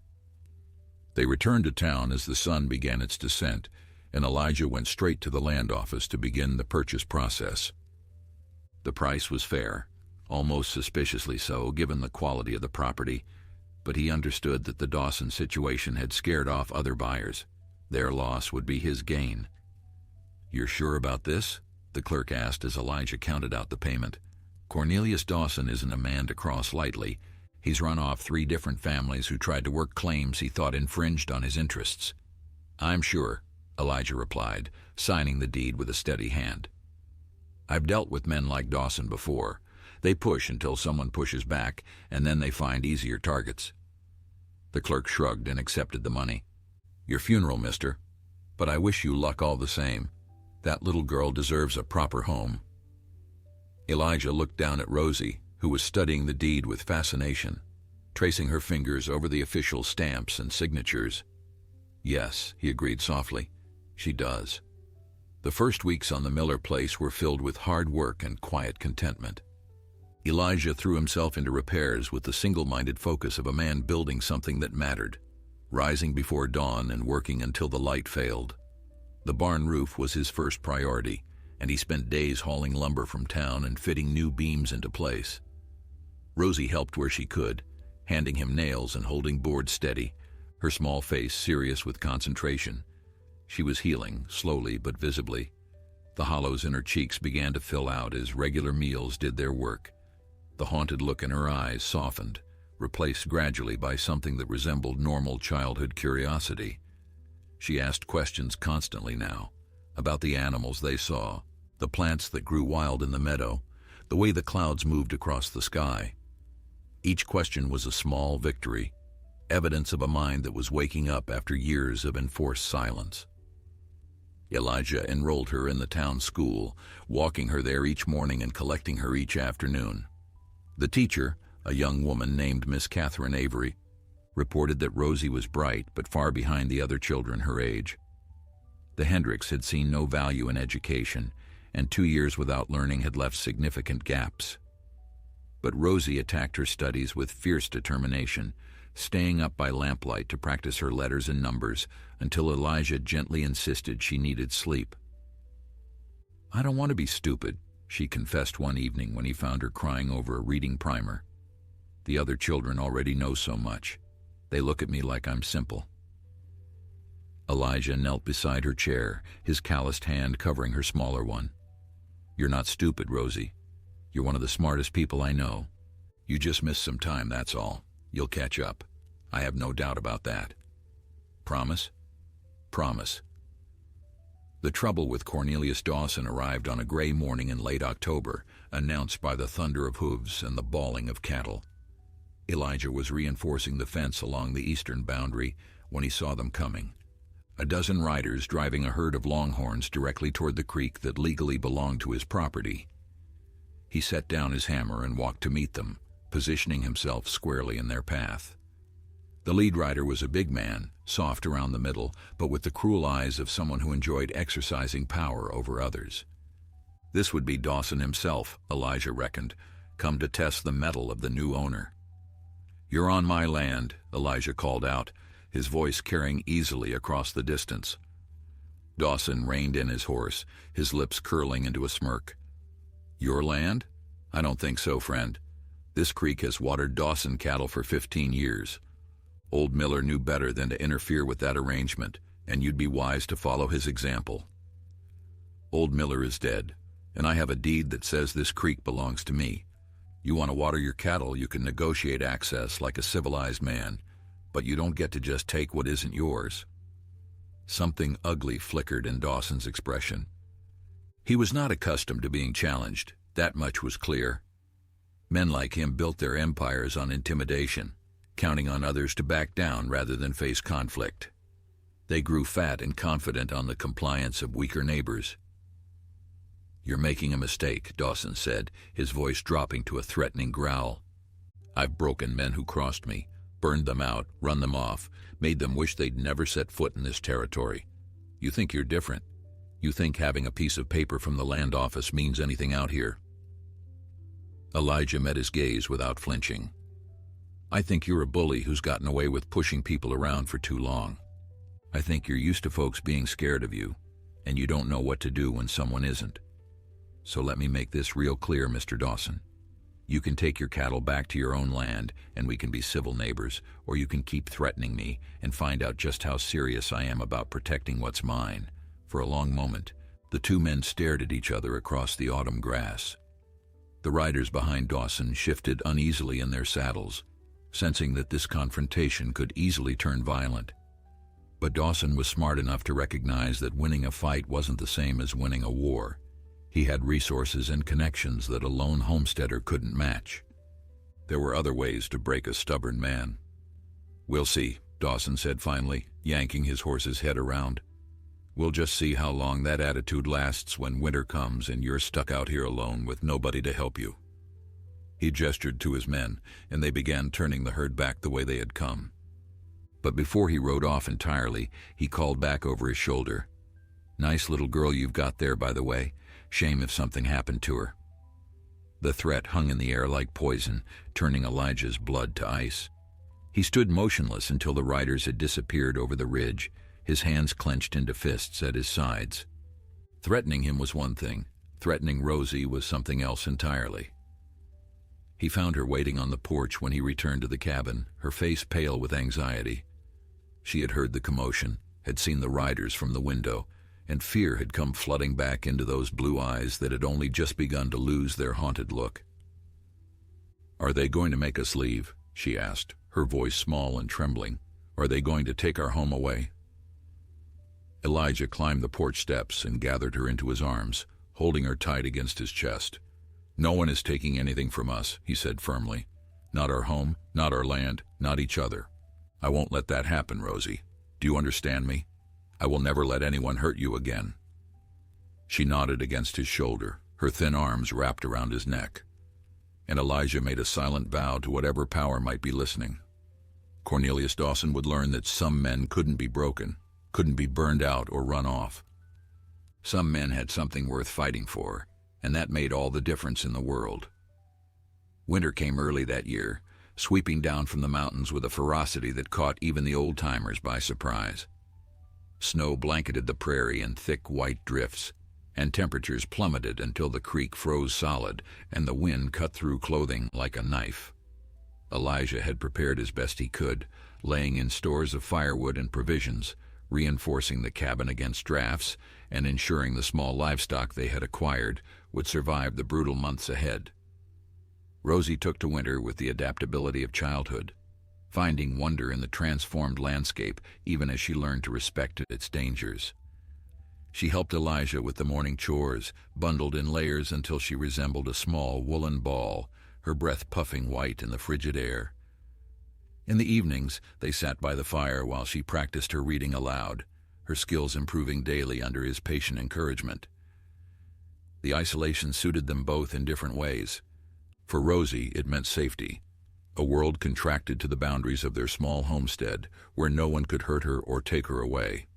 They returned to town as the sun began its descent, and Elijah went straight to the land office to begin the purchase process. The price was fair, almost suspiciously so given the quality of the property, but he understood that the Dawson situation had scared off other buyers. Their loss would be his gain. "You're sure about this?" the clerk asked as Elijah counted out the payment. "Cornelius Dawson isn't a man to cross lightly. He's run off 3 different families who tried to work claims he thought infringed on his interests." "I'm sure," Elijah replied, signing the deed with a steady hand. "I've dealt with men like Dawson before. They push until someone pushes back, and then they find easier targets." The clerk shrugged and accepted the money. "Your funeral, mister. But I wish you luck all the same. That little girl deserves a proper home." Elijah looked down at Rosie, who was studying the deed with fascination, tracing her fingers over the official stamps and signatures. "Yes," he agreed softly, "she does." The first weeks on the Miller place were filled with hard work and quiet contentment. Elijah threw himself into repairs with the single-minded focus of a man building something that mattered, rising before dawn and working until the light failed. The barn roof was his first priority, and he spent days hauling lumber from town and fitting new beams into place. Rosie helped where she could, handing him nails and holding boards steady, her small face serious with concentration. She was healing, slowly but visibly. The hollows in her cheeks began to fill out as regular meals did their work. The haunted look in her eyes softened, replaced gradually by something that resembled normal childhood curiosity. She asked questions constantly now, about the animals they saw, the plants that grew wild in the meadow, the way the clouds moved across the sky. Each question was a small victory. evidence of a mind that was waking up after years of enforced silence. Elijah enrolled her in the town school, walking her there each morning and collecting her each afternoon. The teacher, a young woman named Miss Catherine Avery, reported that Rosie was bright but far behind the other children her age. The Hendricks had seen no value in education, and 2 years without learning had left significant gaps. But Rosie attacked her studies with fierce determination, staying up by lamplight to practice her letters and numbers until Elijah gently insisted she needed sleep. "I don't want to be stupid," she confessed one evening when he found her crying over a reading primer. "The other children already know so much. They look at me like I'm simple." Elijah knelt beside her chair, his calloused hand covering her smaller one. "You're not stupid, Rosie. You're one of the smartest people I know. You just missed some time, that's all. You'll catch up. I have no doubt about that. Promise?" "Promise." The trouble with Cornelius Dawson arrived on a gray morning in late October, announced by the thunder of hooves and the bawling of cattle. Elijah was reinforcing the fence along the eastern boundary when he saw them coming. A dozen riders driving a herd of longhorns directly toward the creek that legally belonged to his property. He set down his hammer and walked to meet them, positioning himself squarely in their path. The lead rider was a big man, soft around the middle, but with the cruel eyes of someone who enjoyed exercising power over others. This would be Dawson himself, Elijah reckoned, come to test the mettle of the new owner. "You're on my land," Elijah called out, his voice carrying easily across the distance. Dawson reined in his horse, his lips curling into a smirk. "Your land? I don't think so, friend. This creek has watered Dawson cattle for 15 years. Old Miller knew better than to interfere with that arrangement, and you'd be wise to follow his example. Old Miller is dead, and I have a deed that says this creek belongs to me. You want to water your cattle, you can negotiate access like a civilized man, but you don't get to just take what isn't yours." Something ugly flickered in Dawson's expression. He was not accustomed to being challenged, that much was clear. Men like him built their empires on intimidation, counting on others to back down rather than face conflict. They grew fat and confident on the compliance of weaker neighbors. "You're making a mistake," Dawson said, his voice dropping to a threatening growl. "I've broken men who crossed me, burned them out, run them off, made them wish they'd never set foot in this territory. You think you're different. You think having a piece of paper from the land office means anything out here." Elijah met his gaze without flinching. "I think you're a bully who's gotten away with pushing people around for too long. I think you're used to folks being scared of you, and you don't know what to do when someone isn't. So let me make this real clear, Mr. Dawson. You can take your cattle back to your own land, and we can be civil neighbors, or you can keep threatening me and find out just how serious I am about protecting what's mine." For a long moment, the two men stared at each other across the autumn grass. The riders behind Dawson shifted uneasily in their saddles, sensing that this confrontation could easily turn violent. But Dawson was smart enough to recognize that winning a fight wasn't the same as winning a war. He had resources and connections that a lone homesteader couldn't match. There were other ways to break a stubborn man. "We'll see," Dawson said finally, yanking his horse's head around. "We'll just see how long that attitude lasts when winter comes and you're stuck out here alone with nobody to help you." He gestured to his men, and they began turning the herd back the way they had come. But before he rode off entirely, he called back over his shoulder, "Nice little girl you've got there, by the way. Shame if something happened to her." The threat hung in the air like poison, turning Elijah's blood to ice. He stood motionless until the riders had disappeared over the ridge, his hands clenched into fists at his sides. Threatening him was one thing. Threatening Rosie was something else entirely. He found her waiting on the porch when he returned to the cabin, her face pale with anxiety. She had heard the commotion, had seen the riders from the window, and fear had come flooding back into those blue eyes that had only just begun to lose their haunted look. "Are they going to make us leave?" she asked, her voice small and trembling. "Are they going to take our home away?" Elijah climbed the porch steps and gathered her into his arms, holding her tight against his chest. "No one is taking anything from us," he said firmly. "Not our home, not our land, not each other. I won't let that happen, Rosie. Do you understand me? I will never let anyone hurt you again." She nodded against his shoulder, her thin arms wrapped around his neck. And Elijah made a silent vow to whatever power might be listening. Cornelius Dawson would learn that some men couldn't be broken, couldn't be burned out or run off. Some men had something worth fighting for, and that made all the difference in the world. Winter came early that year, sweeping down from the mountains with a ferocity that caught even the old-timers by surprise. Snow blanketed the prairie in thick white drifts, and temperatures plummeted until the creek froze solid and the wind cut through clothing like a knife. Elijah had prepared as best he could, laying in stores of firewood and provisions, reinforcing the cabin against drafts, and ensuring the small livestock they had acquired would survive the brutal months ahead. Rosie took to winter with the adaptability of childhood, finding wonder in the transformed landscape even as she learned to respect its dangers. She helped Elijah with the morning chores, bundled in layers until she resembled a small woolen ball, her breath puffing white in the frigid air. In the evenings, they sat by the fire while she practiced her reading aloud, her skills improving daily under his patient encouragement. The isolation suited them both in different ways. For Rosie, it meant safety, a world contracted to the boundaries of their small homestead where no one could hurt her or take her away.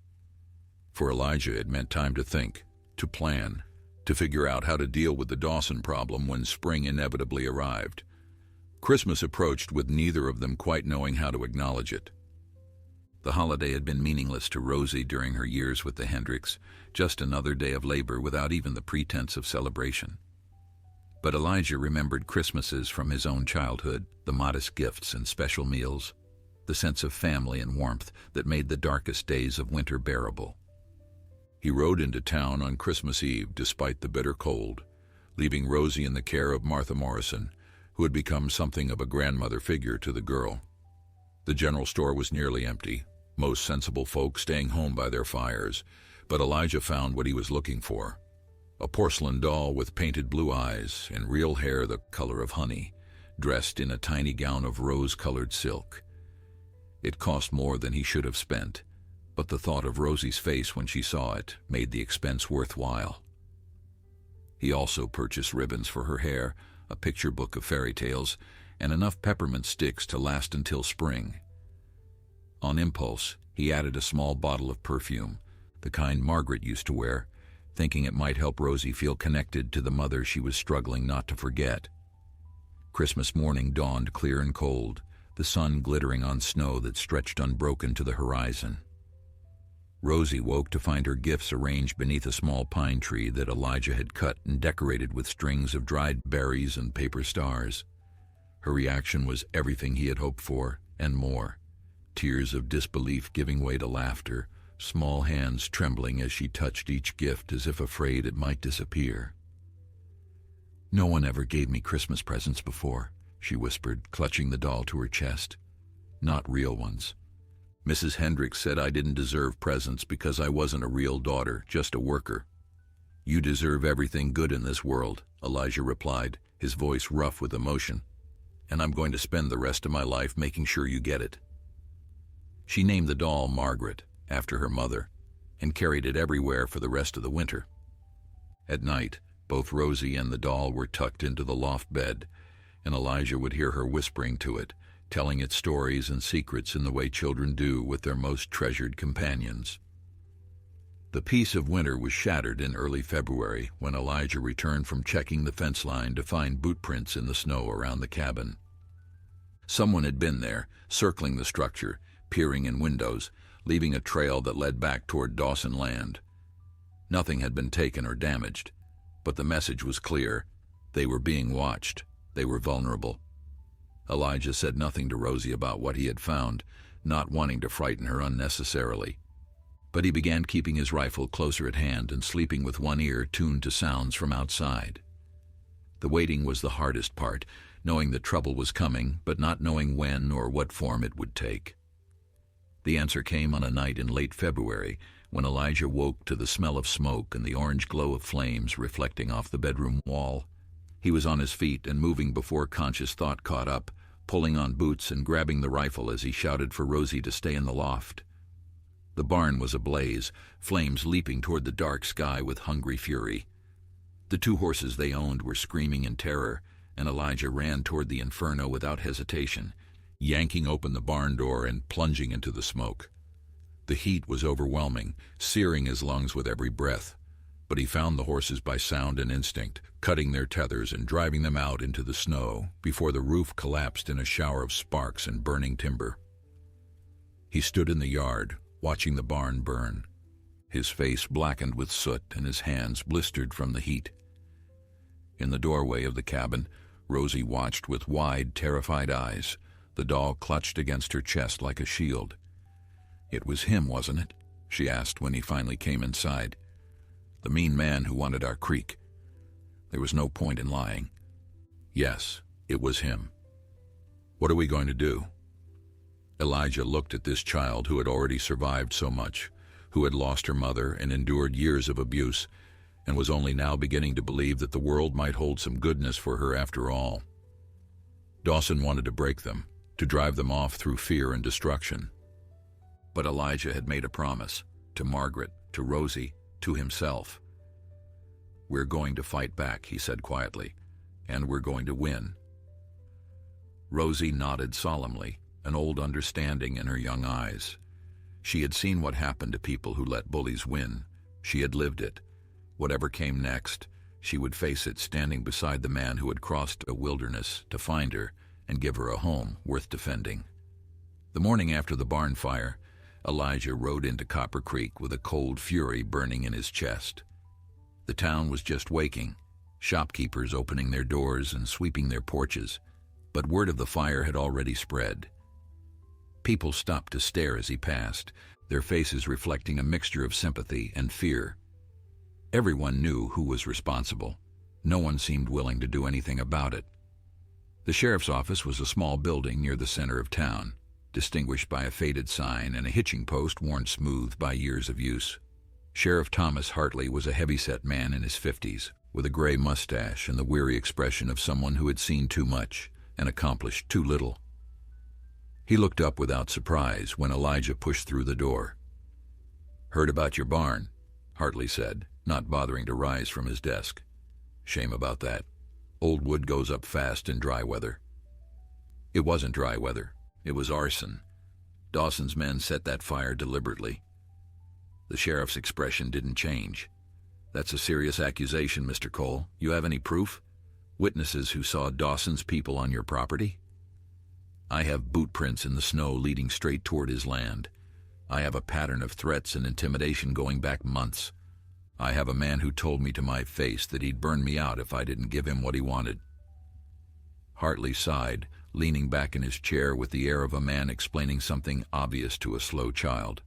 For Elijah, it meant time to think, to plan, to figure out how to deal with the Dawson problem when spring inevitably arrived. Christmas approached with neither of them quite knowing how to acknowledge it. The holiday had been meaningless to Rosie during her years with the Hendricks, just another day of labor without even the pretense of celebration. But Elijah remembered Christmases from his own childhood, the modest gifts and special meals, the sense of family and warmth that made the darkest days of winter bearable. He rode into town on Christmas Eve despite the bitter cold, leaving Rosie in the care of Martha Morrison, who had become something of a grandmother figure to the girl. The general store was nearly empty, most sensible folk staying home by their fires, but Elijah found what he was looking for. A porcelain doll with painted blue eyes and real hair the color of honey, dressed in a tiny gown of rose-colored silk. It cost more than he should have spent, but the thought of Rosie's face when she saw it made the expense worthwhile. He also purchased ribbons for her hair, a picture book of fairy tales, and enough peppermint sticks to last until spring. On impulse, he added a small bottle of perfume, the kind Margaret used to wear, thinking it might help Rosie feel connected to the mother she was struggling not to forget. Christmas morning dawned clear and cold, the sun glittering on snow that stretched unbroken to the horizon. Rosie woke to find her gifts arranged beneath a small pine tree that Elijah had cut and decorated with strings of dried berries and paper stars. Her reaction was everything he had hoped for, and more. Tears of disbelief giving way to laughter, small hands trembling as she touched each gift as if afraid it might disappear. "No one ever gave me Christmas presents before," she whispered, clutching the doll to her chest. "Not real ones. Mrs. Hendricks said I didn't deserve presents because I wasn't a real daughter, just a worker." "You deserve everything good in this world," Elijah replied, his voice rough with emotion. "And I'm going to spend the rest of my life making sure you get it." She named the doll Margaret, after her mother, and carried it everywhere for the rest of the winter. At night, both Rosie and the doll were tucked into the loft bed, and Elijah would hear her whispering to it, telling it stories and secrets in the way children do with their most treasured companions. The peace of winter was shattered in early February when Elijah returned from checking the fence line to find boot prints in the snow around the cabin. Someone had been there, circling the structure, peering in windows, leaving a trail that led back toward Dawson Land. Nothing had been taken or damaged, but the message was clear. They were being watched. They were vulnerable. Elijah said nothing to Rosie about what he had found, not wanting to frighten her unnecessarily. But he began keeping his rifle closer at hand and sleeping with one ear tuned to sounds from outside. The waiting was the hardest part, knowing that trouble was coming, but not knowing when or what form it would take. The answer came on a night in late February when Elijah woke to the smell of smoke and the orange glow of flames reflecting off the bedroom wall. He was on his feet and moving before conscious thought caught up, pulling on boots and grabbing the rifle as he shouted for Rosie to stay in the loft. The barn was ablaze, flames leaping toward the dark sky with hungry fury. The 2 horses they owned were screaming in terror, and Elijah ran toward the inferno without hesitation, yanking open the barn door and plunging into the smoke. The heat was overwhelming, searing his lungs with every breath, but he found the horses by sound and instinct, cutting their tethers and driving them out into the snow before the roof collapsed in a shower of sparks and burning timber. He stood in the yard, watching the barn burn, his face blackened with soot and his hands blistered from the heat. In the doorway of the cabin, Rosie watched with wide, terrified eyes, the doll clutched against her chest like a shield. "It was him, wasn't it?" she asked when he finally came inside. "The mean man who wanted our creek." There was no point in lying. Yes, it was him. "What are we going to do?" Elijah looked at this child who had already survived so much, who had lost her mother and endured years of abuse, and was only now beginning to believe that the world might hold some goodness for her after all. Dawson wanted to break them, to drive them off through fear and destruction. But Elijah had made a promise, to Margaret, to Rosie, to himself. "We're going to fight back," he said quietly, "and we're going to win." Rosie nodded solemnly, an old understanding in her young eyes. She had seen what happened to people who let bullies win. She had lived it. Whatever came next, she would face it standing beside the man who had crossed a wilderness to find her and give her a home worth defending. The morning after the barn fire, Elijah rode into Copper Creek with a cold fury burning in his chest. The town was just waking, shopkeepers opening their doors and sweeping their porches, but word of the fire had already spread. People stopped to stare as he passed, their faces reflecting a mixture of sympathy and fear. Everyone knew who was responsible. No one seemed willing to do anything about it. The sheriff's office was a small building near the center of town, distinguished by a faded sign and a hitching post worn smooth by years of use. Sheriff Thomas Hartley was a heavy-set man in his 50s, with a gray mustache and the weary expression of someone who had seen too much and accomplished too little. He looked up without surprise when Elijah pushed through the door. "Heard about your barn," Hartley said, not bothering to rise from his desk. "Shame about that. Old wood goes up fast in dry weather." "It wasn't dry weather. It was arson. Dawson's men set that fire deliberately." The sheriff's expression didn't change. "That's a serious accusation, Mr. Cole. You have any proof? Witnesses who saw Dawson's people on your property?" "I have boot prints in the snow leading straight toward his land. I have a pattern of threats and intimidation going back months. I have a man who told me to my face that he'd burn me out if I didn't give him what he wanted." Hartley sighed, leaning back in his chair with the air of a man explaining something obvious to a slow child.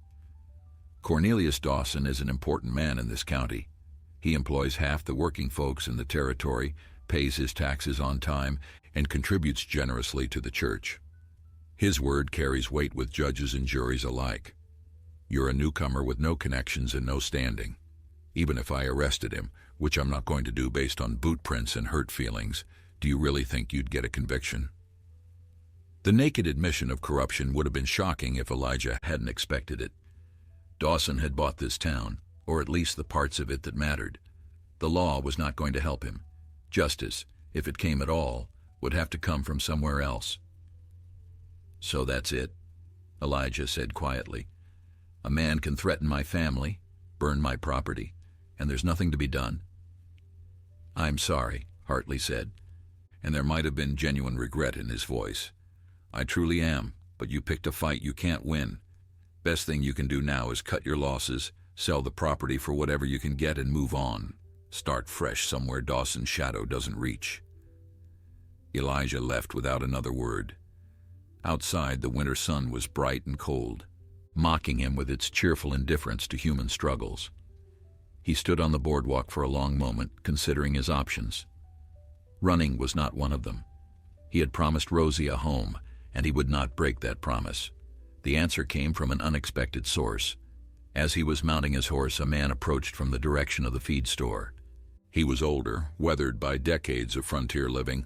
"Cornelius Dawson is an important man in this county. He employs half the working folks in the territory, pays his taxes on time, and contributes generously to the church. His word carries weight with judges and juries alike. You're a newcomer with no connections and no standing. Even if I arrested him, which I'm not going to do based on boot prints and hurt feelings, do you really think you'd get a conviction?" The naked admission of corruption would have been shocking if Elijah hadn't expected it. Dawson had bought this town, or at least the parts of it that mattered. The law was not going to help him. Justice, if it came at all, would have to come from somewhere else. "So that's it," Elijah said quietly. "A man can threaten my family, burn my property, and there's nothing to be done." "I'm sorry," Hartley said, and there might have been genuine regret in his voice. "I truly am, but you picked a fight you can't win. Best thing you can do now is cut your losses, sell the property for whatever you can get and move on. Start fresh somewhere Dawson's shadow doesn't reach." Elijah left without another word. Outside, the winter sun was bright and cold, mocking him with its cheerful indifference to human struggles. He stood on the boardwalk for a long moment, considering his options. Running was not one of them. He had promised Rosie a home, and he would not break that promise. The answer came from an unexpected source. As he was mounting his horse, a man approached from the direction of the feed store. He was older, weathered by decades of frontier living,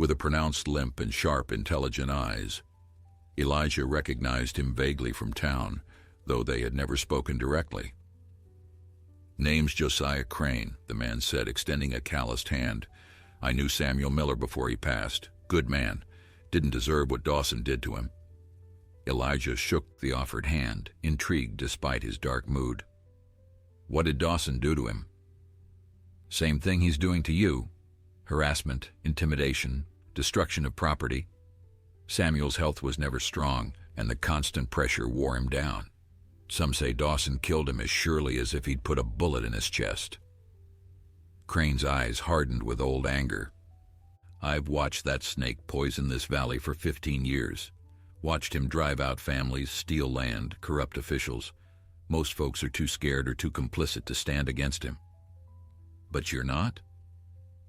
with a pronounced limp and sharp, intelligent eyes. Elijah recognized him vaguely from town, though they had never spoken directly. "Name's Josiah Crane," the man said, extending a calloused hand. "I knew Samuel Miller before he passed. Good man. Didn't deserve what Dawson did to him." Elijah shook the offered hand, intrigued despite his dark mood. "What did Dawson do to him?" "Same thing he's doing to you. Harassment, intimidation, destruction of property. Samuel's health was never strong, and the constant pressure wore him down. Some say Dawson killed him as surely as if he'd put a bullet in his chest." Crane's eyes hardened with old anger. "I've watched that snake poison this valley for 15 years. Watched him drive out families, steal land, corrupt officials. Most folks are too scared or too complicit to stand against him. But you're not?"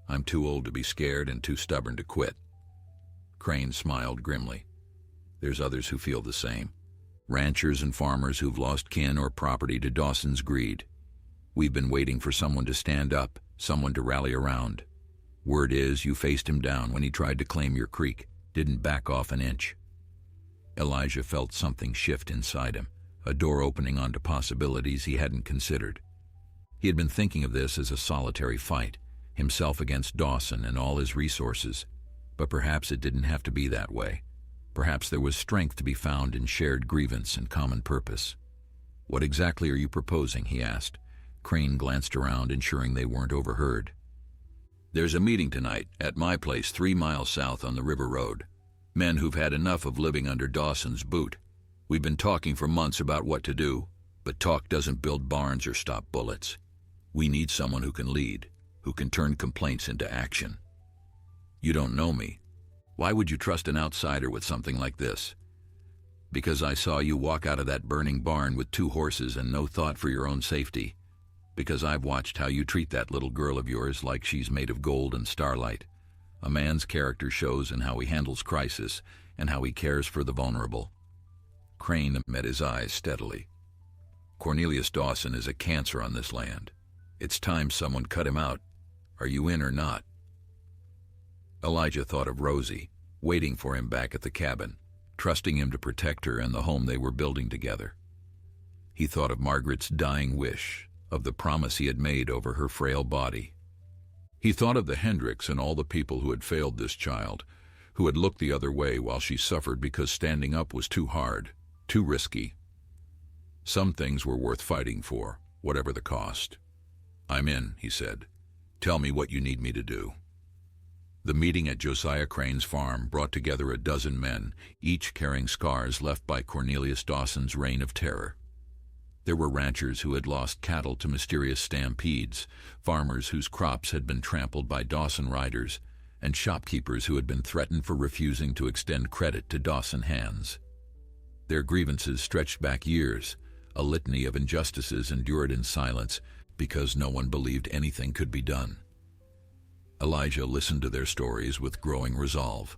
"I'm too old to be scared and too stubborn to quit." Crane smiled grimly. "There's others who feel the same. Ranchers and farmers who've lost kin or property to Dawson's greed. We've been waiting for someone to stand up, someone to rally around. Word is you faced him down when he tried to claim your creek, didn't back off an inch." Elijah felt something shift inside him, a door opening onto possibilities he hadn't considered. He had been thinking of this as a solitary fight, himself against Dawson and all his resources. But perhaps it didn't have to be that way. Perhaps there was strength to be found in shared grievance and common purpose. "What exactly are you proposing?" he asked. Crane glanced around, ensuring they weren't overheard. "There's a meeting tonight at my place 3 miles south on the River Road. Men who've had enough of living under Dawson's boot. We've been talking for months about what to do, but talk doesn't build barns or stop bullets. We need someone who can lead, who can turn complaints into action. You don't know me. Why would you trust an outsider with something like this? Because I saw you walk out of that burning barn with 2 horses and no thought for your own safety. Because I've watched how you treat that little girl of yours like she's made of gold and starlight. A man's character shows in how he handles crisis and how he cares for the vulnerable." Crane met his eyes steadily. "Cornelius Dawson is a cancer on this land. It's time someone cut him out. Are you in or not?" Elijah thought of Rosie, waiting for him back at the cabin, trusting him to protect her and the home they were building together. He thought of Margaret's dying wish, of the promise he had made over her frail body. He thought of the Hendricks and all the people who had failed this child, who had looked the other way while she suffered because standing up was too hard, too risky. Some things were worth fighting for, whatever the cost. "I'm in," he said. "Tell me what you need me to do." The meeting at Josiah Crane's farm brought together a dozen men, each carrying scars left by Cornelius Dawson's reign of terror. There were ranchers who had lost cattle to mysterious stampedes, farmers whose crops had been trampled by Dawson riders, and shopkeepers who had been threatened for refusing to extend credit to Dawson hands. Their grievances stretched back years, a litany of injustices endured in silence because no one believed anything could be done. Elijah listened to their stories with growing resolve.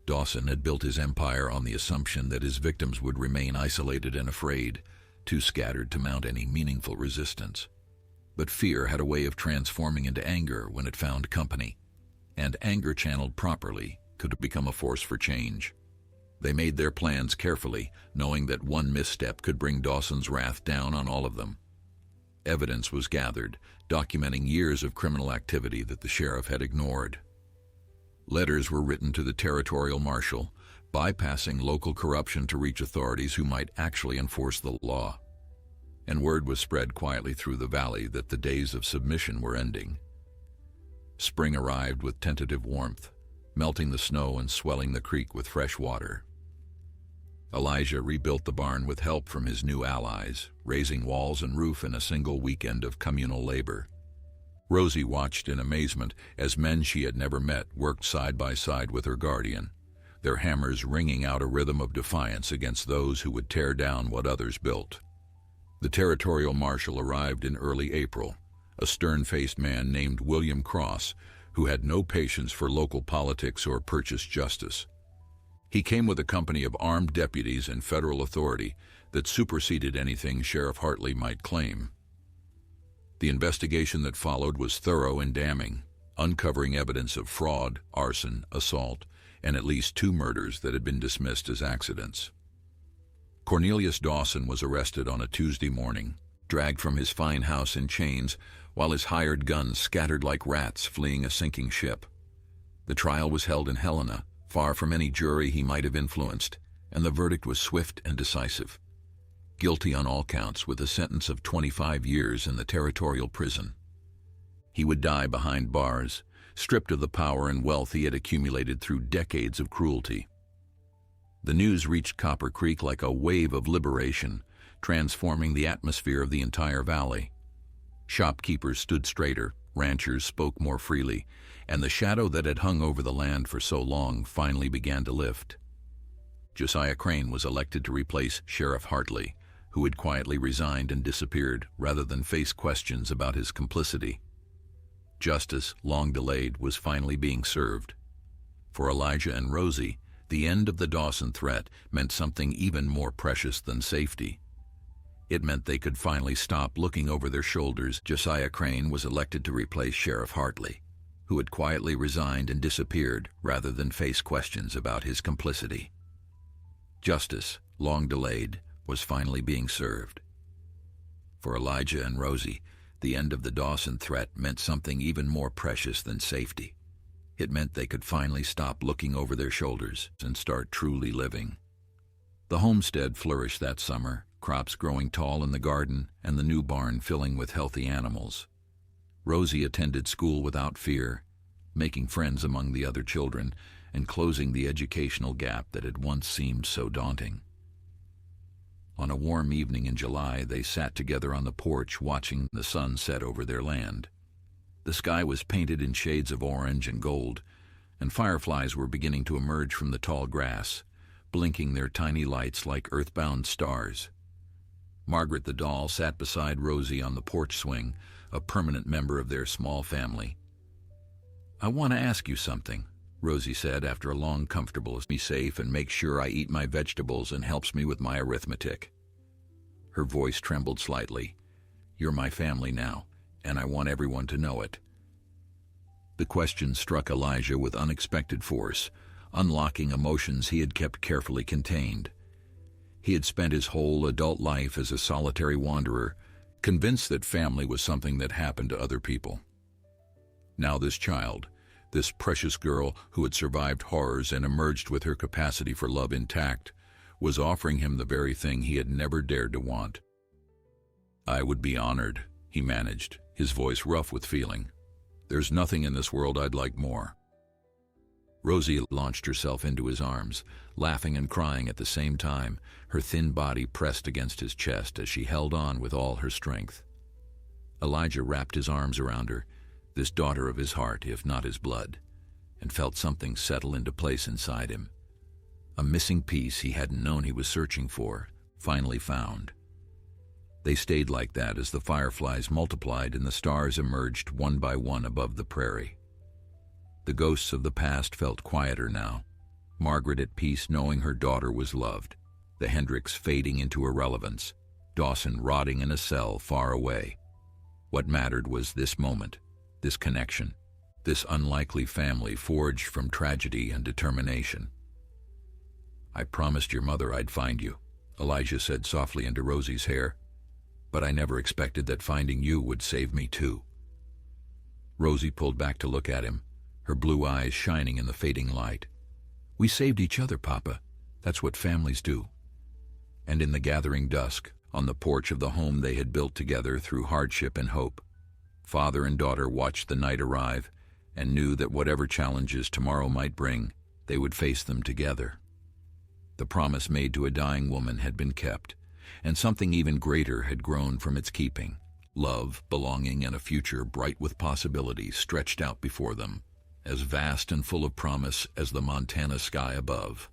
Dawson had built his empire on the assumption that his victims would remain isolated and afraid, too scattered to mount any meaningful resistance. But fear had a way of transforming into anger when it found company, and anger channeled properly could become a force for change. They made their plans carefully, knowing that one misstep could bring Dawson's wrath down on all of them. Evidence was gathered, documenting years of criminal activity that the sheriff had ignored. Letters were written to the territorial marshal, bypassing local corruption to reach authorities who might actually enforce the law. And word was spread quietly through the valley that the days of submission were ending. Spring arrived with tentative warmth, melting the snow and swelling the creek with fresh water. Elijah rebuilt the barn with help from his new allies, raising walls and roof in a single weekend of communal labor. Rosie watched in amazement as men she had never met worked side by side with her guardian, their hammers ringing out a rhythm of defiance against those who would tear down what others built. The territorial marshal arrived in early April, a stern-faced man named William Cross, who had no patience for local politics or purchase justice. He came with a company of armed deputies and federal authority that superseded anything Sheriff Hartley might claim. The investigation that followed was thorough and damning, uncovering evidence of fraud, arson, assault, and at least 2 murders that had been dismissed as accidents. Cornelius Dawson was arrested on a Tuesday morning, dragged from his fine house in chains, while his hired guns scattered like rats fleeing a sinking ship. The trial was held in Helena, far from any jury he might have influenced, and the verdict was swift and decisive. Guilty on all counts, with a sentence of 25 years in the territorial prison. He would die behind bars, stripped of the power and wealth he had accumulated through decades of cruelty. The news reached Copper Creek like a wave of liberation, transforming the atmosphere of the entire valley. Shopkeepers stood straighter, ranchers spoke more freely, and the shadow that had hung over the land for so long finally began to lift. Josiah Crane was elected to replace Sheriff Hartley, who had quietly resigned and disappeared rather than face questions about his complicity. Justice, long delayed, was finally being served. For Elijah and Rosie, the end of the Dawson threat meant something even more precious than safety. It meant they could finally stop looking over their shoulders. Josiah Crane was elected to replace Sheriff Hartley, who had quietly resigned and disappeared rather than face questions about his complicity. Justice, long delayed, was finally being served. For Elijah and Rosie, the end of the Dawson threat meant something even more precious than safety. It meant they could finally stop looking over their shoulders and start truly living. The homestead flourished that summer, crops growing tall in the garden and the new barn filling with healthy animals. Rosie attended school without fear, making friends among the other children and closing the educational gap that had once seemed so daunting. On a warm evening in July, they sat together on the porch watching the sun set over their land. The sky was painted in shades of orange and gold, and fireflies were beginning to emerge from the tall grass, blinking their tiny lights like earthbound stars. Margaret the doll sat beside Rosie on the porch swing, a permanent member of their small family. "I want to ask you something," Rosie said after a long, comfortable, "be safe and make sure I eat my vegetables and helps me with my arithmetic." Her voice trembled slightly. "You're my family now, and I want everyone to know it." The question struck Elijah with unexpected force, unlocking emotions he had kept carefully contained. He had spent his whole adult life as a solitary wanderer, convinced that family was something that happened to other people. Now this child, this precious girl who had survived horrors and emerged with her capacity for love intact, was offering him the very thing he had never dared to want. "I would be honored," he managed, his voice rough with feeling. "There's nothing in this world I'd like more." Rosie launched herself into his arms, laughing and crying at the same time, her thin body pressed against his chest as she held on with all her strength. Elijah wrapped his arms around her, this daughter of his heart, if not his blood, and felt something settle into place inside him. A missing piece he hadn't known he was searching for, finally found. They stayed like that as the fireflies multiplied and the stars emerged one by one above the prairie. The ghosts of the past felt quieter now, Margaret at peace knowing her daughter was loved, the Hendricks fading into irrelevance, Dawson rotting in a cell far away. What mattered was this moment, this connection, this unlikely family forged from tragedy and determination. "I promised your mother I'd find you," Elijah said softly into Rosie's hair, "but I never expected that finding you would save me too." Rosie pulled back to look at him, her blue eyes shining in the fading light. "We saved each other, Papa. That's what families do." And in the gathering dusk, on the porch of the home they had built together through hardship and hope, father and daughter watched the night arrive and knew that whatever challenges tomorrow might bring, they would face them together. The promise made to a dying woman had been kept, and something even greater had grown from its keeping. Love, belonging, and a future bright with possibilities stretched out before them, as vast and full of promise as the Montana sky above.